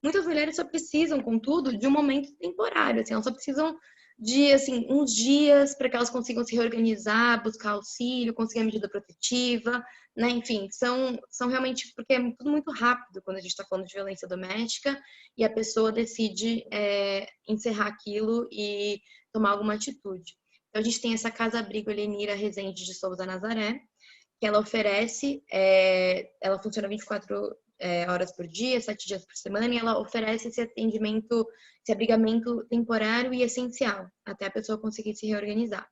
[SPEAKER 5] Muitas mulheres só precisam, contudo, de um momento temporário. Assim, elas só precisam de uns dias para que elas consigam se reorganizar, buscar auxílio, conseguir a medida protetiva, né? Enfim, são realmente, porque é tudo muito rápido quando a gente está falando de violência doméstica e a pessoa decide encerrar aquilo e tomar alguma atitude. Então, a gente tem essa casa-abrigo Elenira Rezende de Souza Nazaré, que ela oferece, ela funciona 24 horas por dia, 7 dias por semana, e ela oferece esse atendimento, esse abrigamento temporário e essencial, até a pessoa conseguir se reorganizar.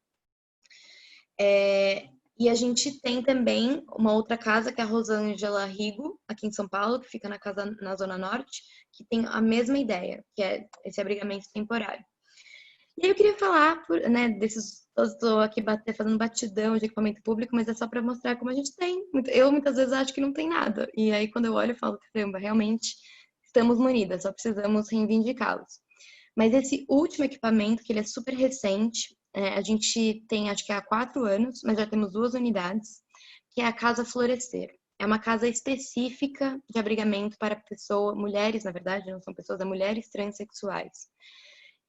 [SPEAKER 5] E a gente tem também uma outra casa, que é a Rosângela Rigo, aqui em São Paulo, que fica na Zona Norte, que tem a mesma ideia, que é esse abrigamento temporário. E aí eu queria falar, né, estou aqui fazendo batidão de equipamento público, mas é só para mostrar como a gente tem. Eu muitas vezes acho que não tem nada. E aí quando eu olho eu falo, caramba, realmente estamos munidas, só precisamos reivindicá-los. Mas esse último equipamento, que ele é super recente, a gente tem acho que há 4 anos, mas já temos 2 unidades, que é a Casa Florescer. É uma casa específica de abrigamento para mulheres, na verdade, não são pessoas, mulheres transexuais.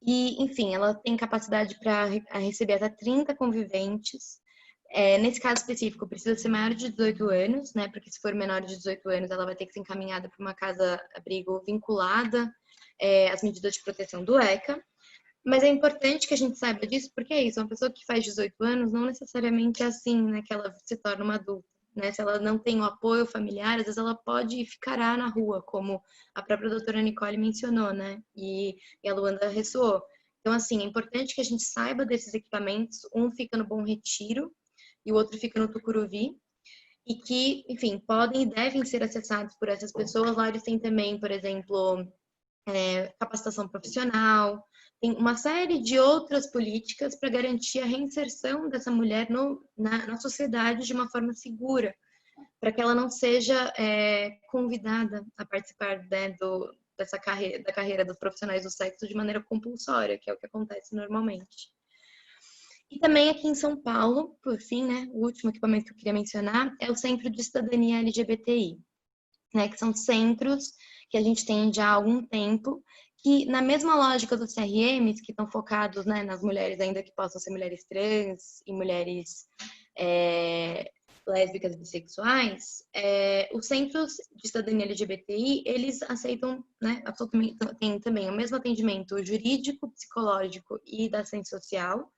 [SPEAKER 5] E, enfim, ela tem capacidade para receber até 30 conviventes. Nesse caso específico, precisa ser maior de 18 anos, né? Porque se for menor de 18 anos, ela vai ter que ser encaminhada para uma casa-abrigo vinculada às medidas de proteção do ECA. Mas é importante que a gente saiba disso, porque é isso, uma pessoa que faz 18 anos não necessariamente é assim, né, que ela se torna uma adulta, né? Se ela não tem o apoio familiar, às vezes ela pode ficar na rua, como a própria doutora Nicole mencionou, né? E a Luanda ressoou. Então, assim, é importante que a gente saiba desses equipamentos, um fica no Bom Retiro e o outro fica no Tucuruvi, e que, enfim, podem e devem ser acessados por essas pessoas. Lá eles têm também, por exemplo, capacitação profissional, tem uma série de outras políticas para garantir a reinserção dessa mulher na sociedade de uma forma segura, para que ela não seja convidada a participar, né, da carreira dos profissionais do sexo de maneira compulsória, que é o que acontece normalmente. E também aqui em São Paulo, por fim, né, o último equipamento que eu queria mencionar é o Centro de Cidadania LGBTI, né, que são centros que a gente tem já há algum tempo, que na mesma lógica dos CRMs, que estão focados, né, nas mulheres ainda que possam ser mulheres trans e mulheres lésbicas e bissexuais, os centros de cidadania LGBTI, eles aceitam, né, tem também o mesmo atendimento jurídico, psicológico e da assistência social,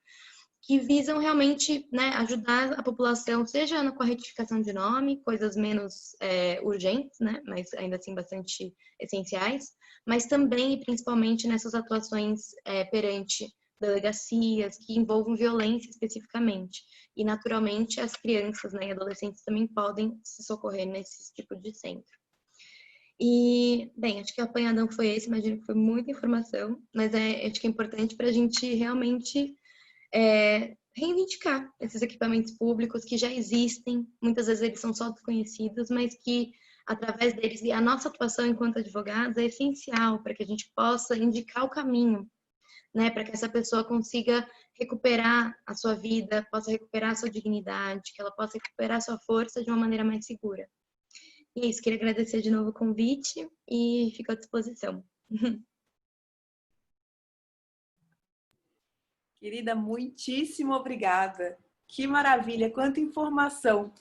[SPEAKER 5] que visam realmente, né, ajudar a população, seja com a retificação de nome, coisas menos urgentes, né, mas ainda assim bastante essenciais, mas também e principalmente nessas atuações perante delegacias que envolvam violência especificamente. E, naturalmente, as crianças, né, e adolescentes também podem se socorrer nesse tipo de centro. E, bem, acho que o apanhadão foi esse, imagino que foi muita informação, mas acho que é importante para a gente realmente reivindicar esses equipamentos públicos que já existem, muitas vezes eles são só desconhecidos, mas que através deles e a nossa atuação enquanto advogados é essencial para que a gente possa indicar o caminho, né, para que essa pessoa consiga recuperar a sua vida, possa recuperar a sua dignidade, que ela possa recuperar a sua força de uma maneira mais segura. E é isso, queria agradecer de novo o convite e fico à disposição.
[SPEAKER 2] Querida, muitíssimo obrigada. Que maravilha, quanta informação.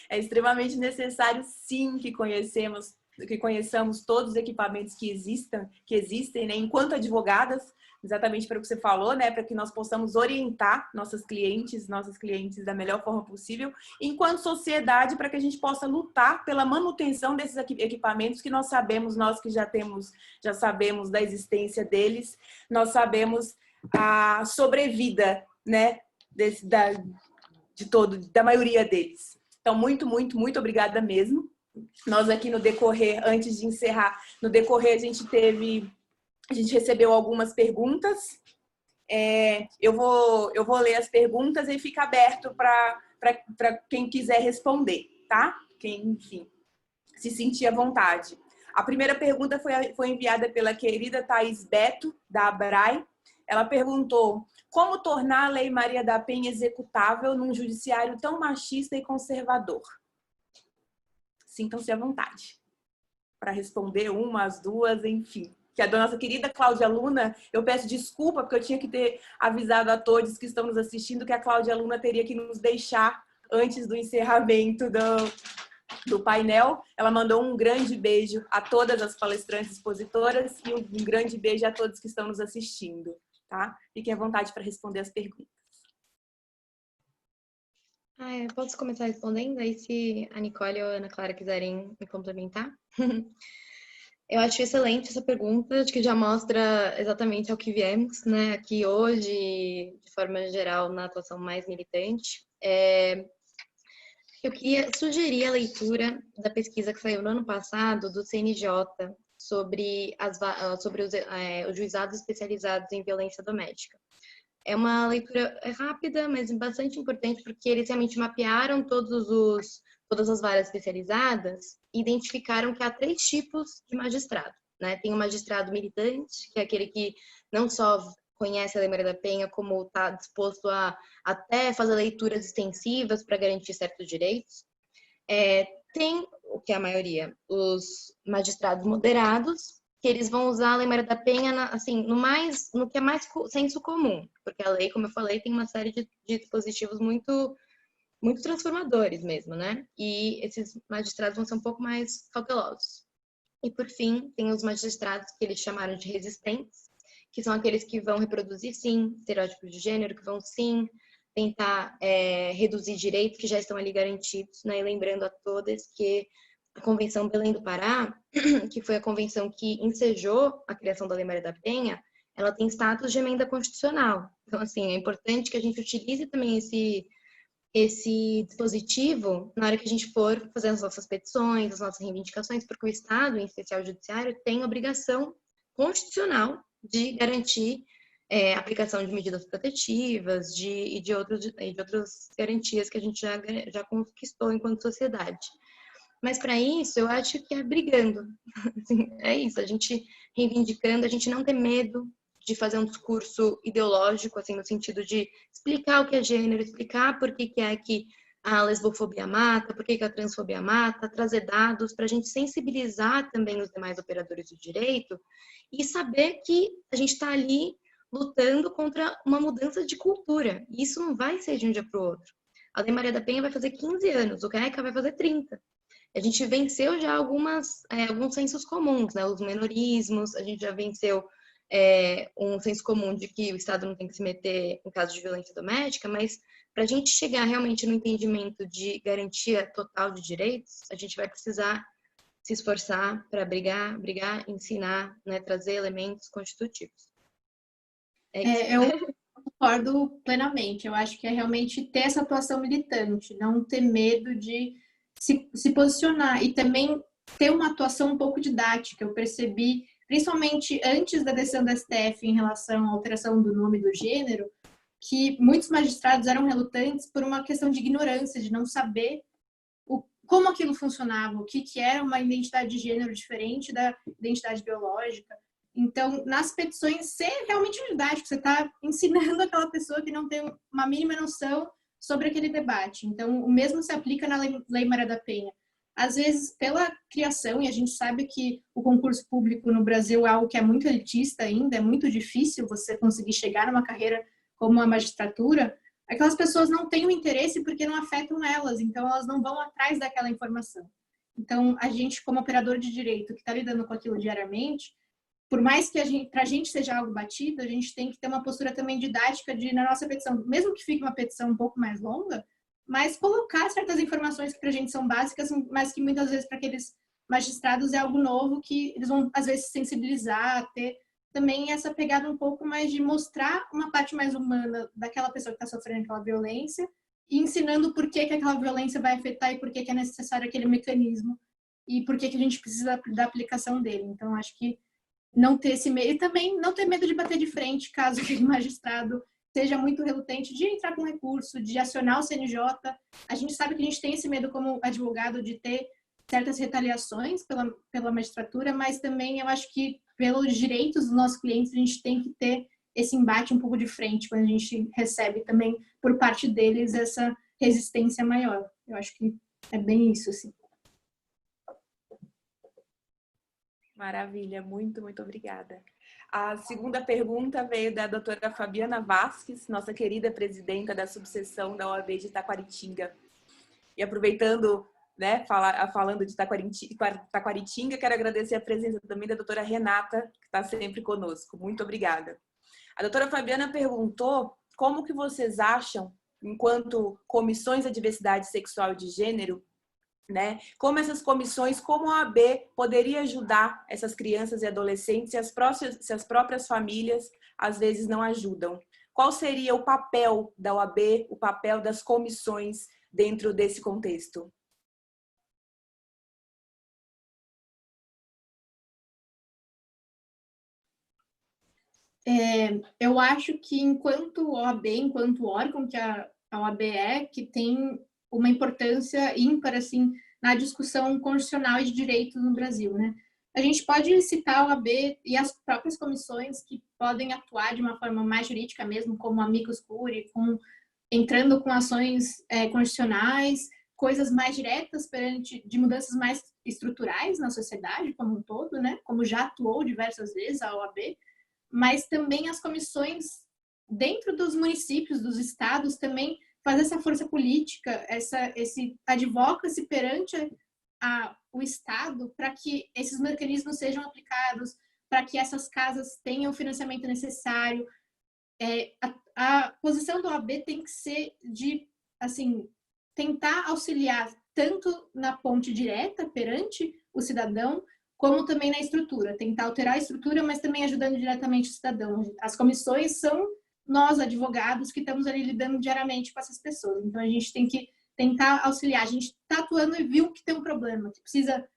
[SPEAKER 2] É extremamente necessário, sim, que conheçamos todos os equipamentos que existem, né, enquanto advogadas, exatamente para o que você falou, né, para que nós possamos orientar nossas clientes da melhor forma possível, enquanto sociedade, para que a gente possa lutar pela manutenção desses equipamentos que nós que já sabemos da existência deles, nós sabemos a sobrevida, né, da maioria deles. Então, muito, muito, muito obrigada mesmo. Nós aqui no decorrer, antes de encerrar, no decorrer a gente recebeu algumas perguntas. Eu vou ler as perguntas e fica aberto para quem quiser responder, tá? Quem, enfim, se sentir à vontade. A primeira pergunta foi enviada pela querida Thaís Beto, da Abrai. Ela perguntou: como tornar a Lei Maria da Penha executável num judiciário tão machista e conservador? Sintam-se à vontade para responder uma, as duas, enfim. Que a nossa querida Cláudia Luna, eu peço desculpa porque eu tinha que ter avisado a todos que estão nos assistindo que a Cláudia Luna teria que nos deixar antes do encerramento do painel. Ela mandou um grande beijo a todas as palestrantes expositoras e um grande beijo a todos que estão nos assistindo. Tá? Fiquem à vontade para responder as perguntas.
[SPEAKER 5] Posso começar respondendo? Aí se a Nicole ou a Ana Clara quiserem me complementar. Eu acho excelente essa pergunta, acho que já mostra exatamente ao que viemos, né, aqui hoje, de forma geral, na atuação mais militante. Eu queria sugerir a leitura da pesquisa que saiu no ano passado do CNJ sobre os juizados especializados em violência doméstica. É uma leitura rápida, mas bastante importante, porque eles realmente mapearam todas as varas especializadas e identificaram que há 3 tipos de magistrado, né? Tem o magistrado militante, que é aquele que não só conhece a Lei Maria da Penha, como está disposto a até fazer leituras extensivas para garantir certos direitos. Tem, o que é a maioria, os magistrados moderados, que eles vão usar a Lei Maria da Penha, assim, no que é mais senso comum, porque a lei, como eu falei, tem uma série de dispositivos muito transformadores mesmo, né? E esses magistrados vão ser um pouco mais cautelosos. E, por fim, tem os magistrados que eles chamaram de resistentes, que são aqueles que vão reproduzir, sim, estereótipos de gênero, que vão, sim, tentar reduzir direitos que já estão ali garantidos, né? E lembrando a todas que a Convenção Belém do Pará, que foi a convenção que ensejou a criação da Lei Maria da Penha, ela tem status de emenda constitucional. Então, assim, é importante que a gente utilize também esse dispositivo na hora que a gente for fazer as nossas petições, as nossas reivindicações, porque o Estado, em especial o Judiciário, tem obrigação constitucional de garantir a aplicação de medidas protetivas e de outras garantias que a gente já conquistou enquanto sociedade. Mas para isso, eu acho que é brigando. Assim, é isso, a gente reivindicando, a gente não ter medo de fazer um discurso ideológico, assim, no sentido de explicar o que é gênero, explicar por que é que a lesbofobia mata, por que a transfobia mata, trazer dados para a gente sensibilizar também os demais operadores do direito e saber que a gente está ali lutando contra uma mudança de cultura. E isso não vai ser de um dia para o outro. A Lei Maria da Penha vai fazer 15 anos, o CAECA vai fazer 30. A gente venceu já alguns sensos comuns, né? Os menorismos, a gente já venceu um senso comum de que o Estado não tem que se meter em caso de violência doméstica, mas para a gente chegar realmente no entendimento de garantia total de direitos, a gente vai precisar se esforçar para brigar, ensinar, né? Trazer elementos constitutivos.
[SPEAKER 4] Eu concordo plenamente. Eu acho que é realmente ter essa atuação militante, não ter medo de se posicionar e também ter uma atuação um pouco didática. Eu percebi, principalmente antes da decisão da STF em relação à alteração do nome do gênero, que muitos magistrados eram relutantes por uma questão de ignorância, de não saber como aquilo funcionava, o que era uma identidade de gênero diferente da identidade biológica. Então, nas petições, ser realmente didático, você está ensinando aquela pessoa que não tem uma mínima noção sobre aquele debate. Então, o mesmo se aplica na Lei Maria da Penha. Às vezes, pela criação, e a gente sabe que o concurso público no Brasil é algo que é muito elitista ainda, é muito difícil você conseguir chegar numa carreira como a magistratura, aquelas pessoas não têm o interesse porque não afetam elas, então elas não vão atrás daquela informação. Então, a gente, como operador de direito que está lidando com aquilo diariamente, por mais que para a gente seja algo batido, a gente tem que ter uma postura também didática na nossa petição, mesmo que fique uma petição um pouco mais longa, mas colocar certas informações que para a gente são básicas, mas que muitas vezes para aqueles magistrados é algo novo que eles vão, às vezes, se sensibilizar, ter também essa pegada um pouco mais de mostrar uma parte mais humana daquela pessoa que está sofrendo aquela violência e ensinando por que aquela violência vai afetar e por que é necessário aquele mecanismo e por que a gente precisa da aplicação dele. Então, acho que não ter esse medo, e também não ter medo de bater de frente, caso aquele magistrado seja muito relutante de entrar com recurso, de acionar o CNJ. A gente sabe que a gente tem esse medo como advogado de ter certas retaliações pela magistratura, mas também eu acho que pelos direitos dos nossos clientes a gente tem que ter esse embate um pouco de frente quando a gente recebe também por parte deles essa resistência maior. Eu acho que é bem isso, assim.
[SPEAKER 2] Maravilha, muito, muito obrigada. A segunda pergunta veio da doutora Fabiana Vasques, nossa querida presidenta da subseção da OAB de Taquaritinga. E aproveitando, né, falando de Taquaritinga, quero agradecer a presença também da doutora Renata, que está sempre conosco. Muito obrigada. A doutora Fabiana perguntou como que vocês acham, enquanto comissões da diversidade sexual e de gênero, né? Como essas comissões, como a OAB poderia ajudar essas crianças e adolescentes se as próprias famílias às vezes não ajudam? Qual seria o papel da OAB, o papel das comissões dentro desse contexto?
[SPEAKER 4] Eu acho que enquanto OAB, enquanto órgão que a OAB que tem uma importância ímpar assim, na discussão constitucional e de direitos no Brasil, né? A gente pode citar a OAB e as próprias comissões que podem atuar de uma forma mais jurídica mesmo, como amicus curiae, entrando com ações constitucionais, coisas mais diretas de mudanças mais estruturais na sociedade como um todo, né? Como já atuou diversas vezes a OAB, mas também as comissões dentro dos municípios, dos estados, também fazer essa força política, esse advocacy perante o Estado para que esses mecanismos sejam aplicados, para que essas casas tenham o financiamento necessário. A posição do OAB tem que ser de, assim, tentar auxiliar tanto na ponte direta perante o cidadão, como também na estrutura, tentar alterar a estrutura, mas também ajudando diretamente o cidadão. As comissões são nós, advogados, que estamos ali lidando diariamente com essas pessoas. Então, a gente tem que tentar auxiliar. A gente está atuando e viu que tem um problema, que precisa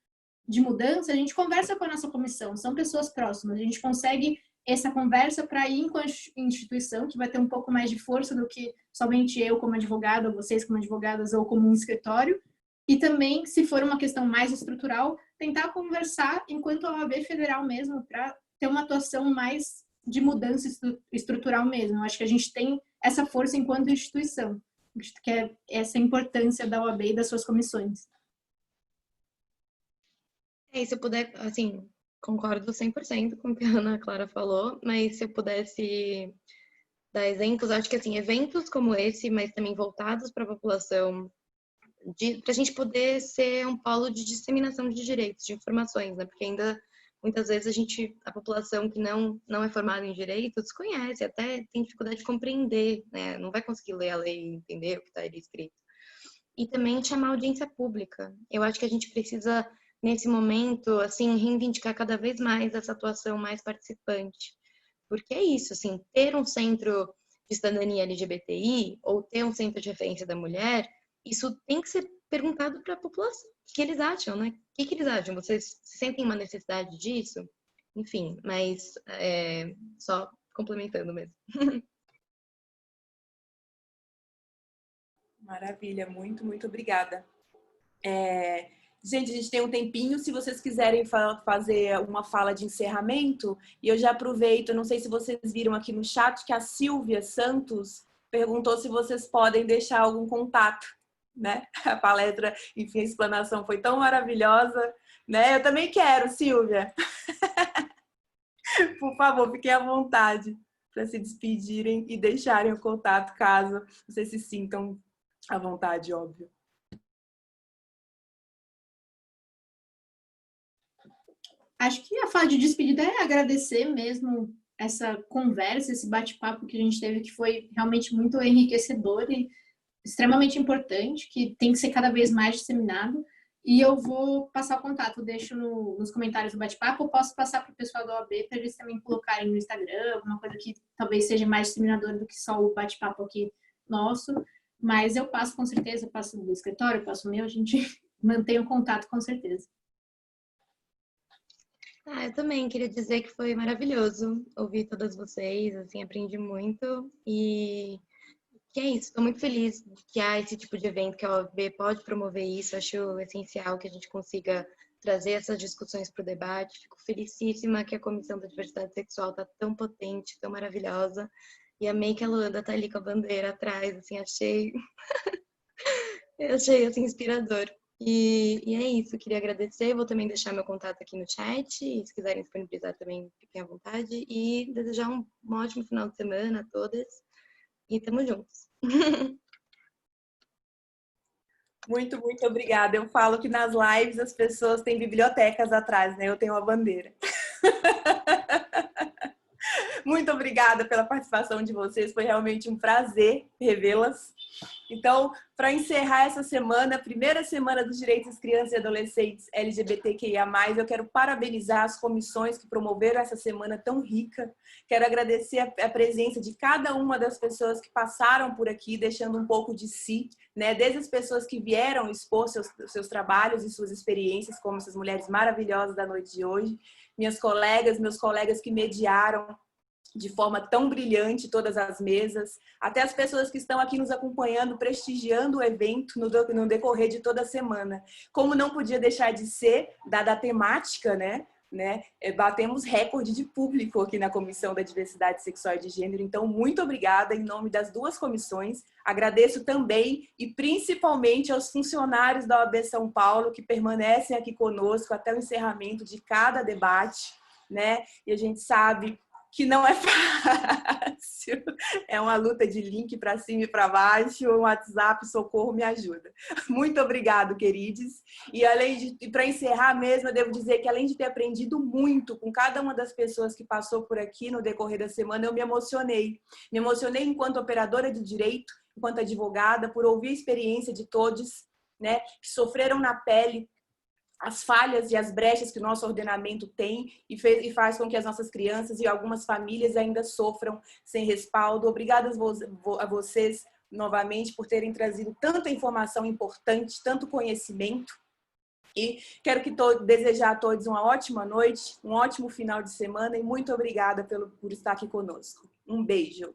[SPEAKER 4] de mudança, a gente conversa com a nossa comissão, são pessoas próximas, a gente consegue essa conversa para ir com a instituição, que vai ter um pouco mais de força do que somente eu como advogada, ou vocês como advogadas, ou como um escritório. E também, se for uma questão mais estrutural, tentar conversar enquanto a OAB federal mesmo, para ter uma atuação mais de mudança estrutural mesmo. Eu acho que a gente tem essa força enquanto instituição, que é essa importância da OAB e das suas comissões.
[SPEAKER 5] E se eu puder, assim, concordo 100% com o que a Ana Clara falou, mas se eu pudesse dar exemplos, acho que, assim, eventos como esse, mas também voltados para a população, para a gente poder ser um polo de disseminação de direitos, de informações, né? Porque ainda, muitas vezes, a população que não é formada em direito desconhece, até tem dificuldade de compreender, né? Não vai conseguir ler a lei e entender o que está ali escrito. E também chamar audiência pública. Eu acho que a gente precisa, nesse momento, assim, reivindicar cada vez mais essa atuação mais participante. Porque é isso, assim, ter um centro de cidadania LGBTI ou ter um centro de referência da mulher, isso tem que ser perguntado para a população. O que eles acham, né? O que eles acham? Vocês sentem uma necessidade disso? Enfim, mas só complementando mesmo.
[SPEAKER 2] Maravilha, muito, muito obrigada. Gente, a gente tem um tempinho, se vocês quiserem fazer uma fala de encerramento, e eu já aproveito, não sei se vocês viram aqui no chat, que a Silvia Santos perguntou se vocês podem deixar algum contato, né? A palestra, enfim, a explanação foi tão maravilhosa, né? Eu também quero, Silvia. Por favor, fiquem à vontade para se despedirem e deixarem o contato, caso vocês se sintam à vontade, óbvio.
[SPEAKER 4] Acho que a fala de despedida é agradecer mesmo essa conversa, esse bate-papo que a gente teve, que foi realmente muito enriquecedor e extremamente importante, que tem que ser cada vez mais disseminado. E eu vou passar o contato, deixo nos comentários do bate-papo, eu posso passar para o pessoal da OAB para eles também colocarem no Instagram, alguma coisa que talvez seja mais disseminadora do que só o bate-papo aqui nosso. Mas eu passo com certeza, eu passo do escritório, eu passo o meu, a gente mantém o contato com certeza.
[SPEAKER 5] Eu também queria dizer que foi maravilhoso ouvir todas vocês, assim, aprendi muito e que é isso, estou muito feliz que há esse tipo de evento, que a OAB pode promover isso, acho essencial que a gente consiga trazer essas discussões para o debate, fico felicíssima que a Comissão da Diversidade Sexual está tão potente, tão maravilhosa, e amei que a Luanda está ali com a bandeira atrás, assim, achei assim, inspirador. E é isso, queria agradecer, vou também deixar meu contato aqui no chat, e se quiserem disponibilizar também, fiquem à vontade, e desejar um ótimo final de semana a todas, e tamo juntos.
[SPEAKER 2] Muito, muito obrigada. Eu falo que nas lives as pessoas têm bibliotecas atrás, né? Eu tenho uma bandeira. Muito obrigada pela participação de vocês, foi realmente um prazer revê-las. Então, para encerrar essa semana, a primeira semana dos direitos das crianças e adolescentes LGBTQIA+, eu quero parabenizar as comissões que promoveram essa semana tão rica. Quero agradecer a presença de cada uma das pessoas que passaram por aqui, deixando um pouco de si, né? Desde as pessoas que vieram expor seus trabalhos e suas experiências, como essas mulheres maravilhosas da noite de hoje, minhas colegas, meus colegas que mediaram de forma tão brilhante todas as mesas, até as pessoas que estão aqui nos acompanhando, prestigiando o evento no decorrer de toda a semana. Como não podia deixar de ser, dada a temática, né? né? Batemos recorde de público aqui na Comissão da Diversidade Sexual e de Gênero. Então, muito obrigada em nome das duas comissões. Agradeço também e principalmente aos funcionários da OAB São Paulo que permanecem aqui conosco até o encerramento de cada debate, né? E a gente sabe que não é fácil, é uma luta de link para cima e para baixo, o WhatsApp, socorro, me ajuda. Muito obrigado, queridos. E para encerrar mesmo, eu devo dizer que além de ter aprendido muito com cada uma das pessoas que passou por aqui no decorrer da semana, eu me emocionei. Me emocionei enquanto operadora de direito, enquanto advogada, por ouvir a experiência de todos, né, que sofreram na pele as falhas e as brechas que o nosso ordenamento tem e faz com que as nossas crianças e algumas famílias ainda sofram sem respaldo. Obrigada a vocês novamente por terem trazido tanta informação importante, tanto conhecimento. E quero desejar a todos uma ótima noite, um ótimo final de semana e muito obrigada por estar aqui conosco. Um beijo.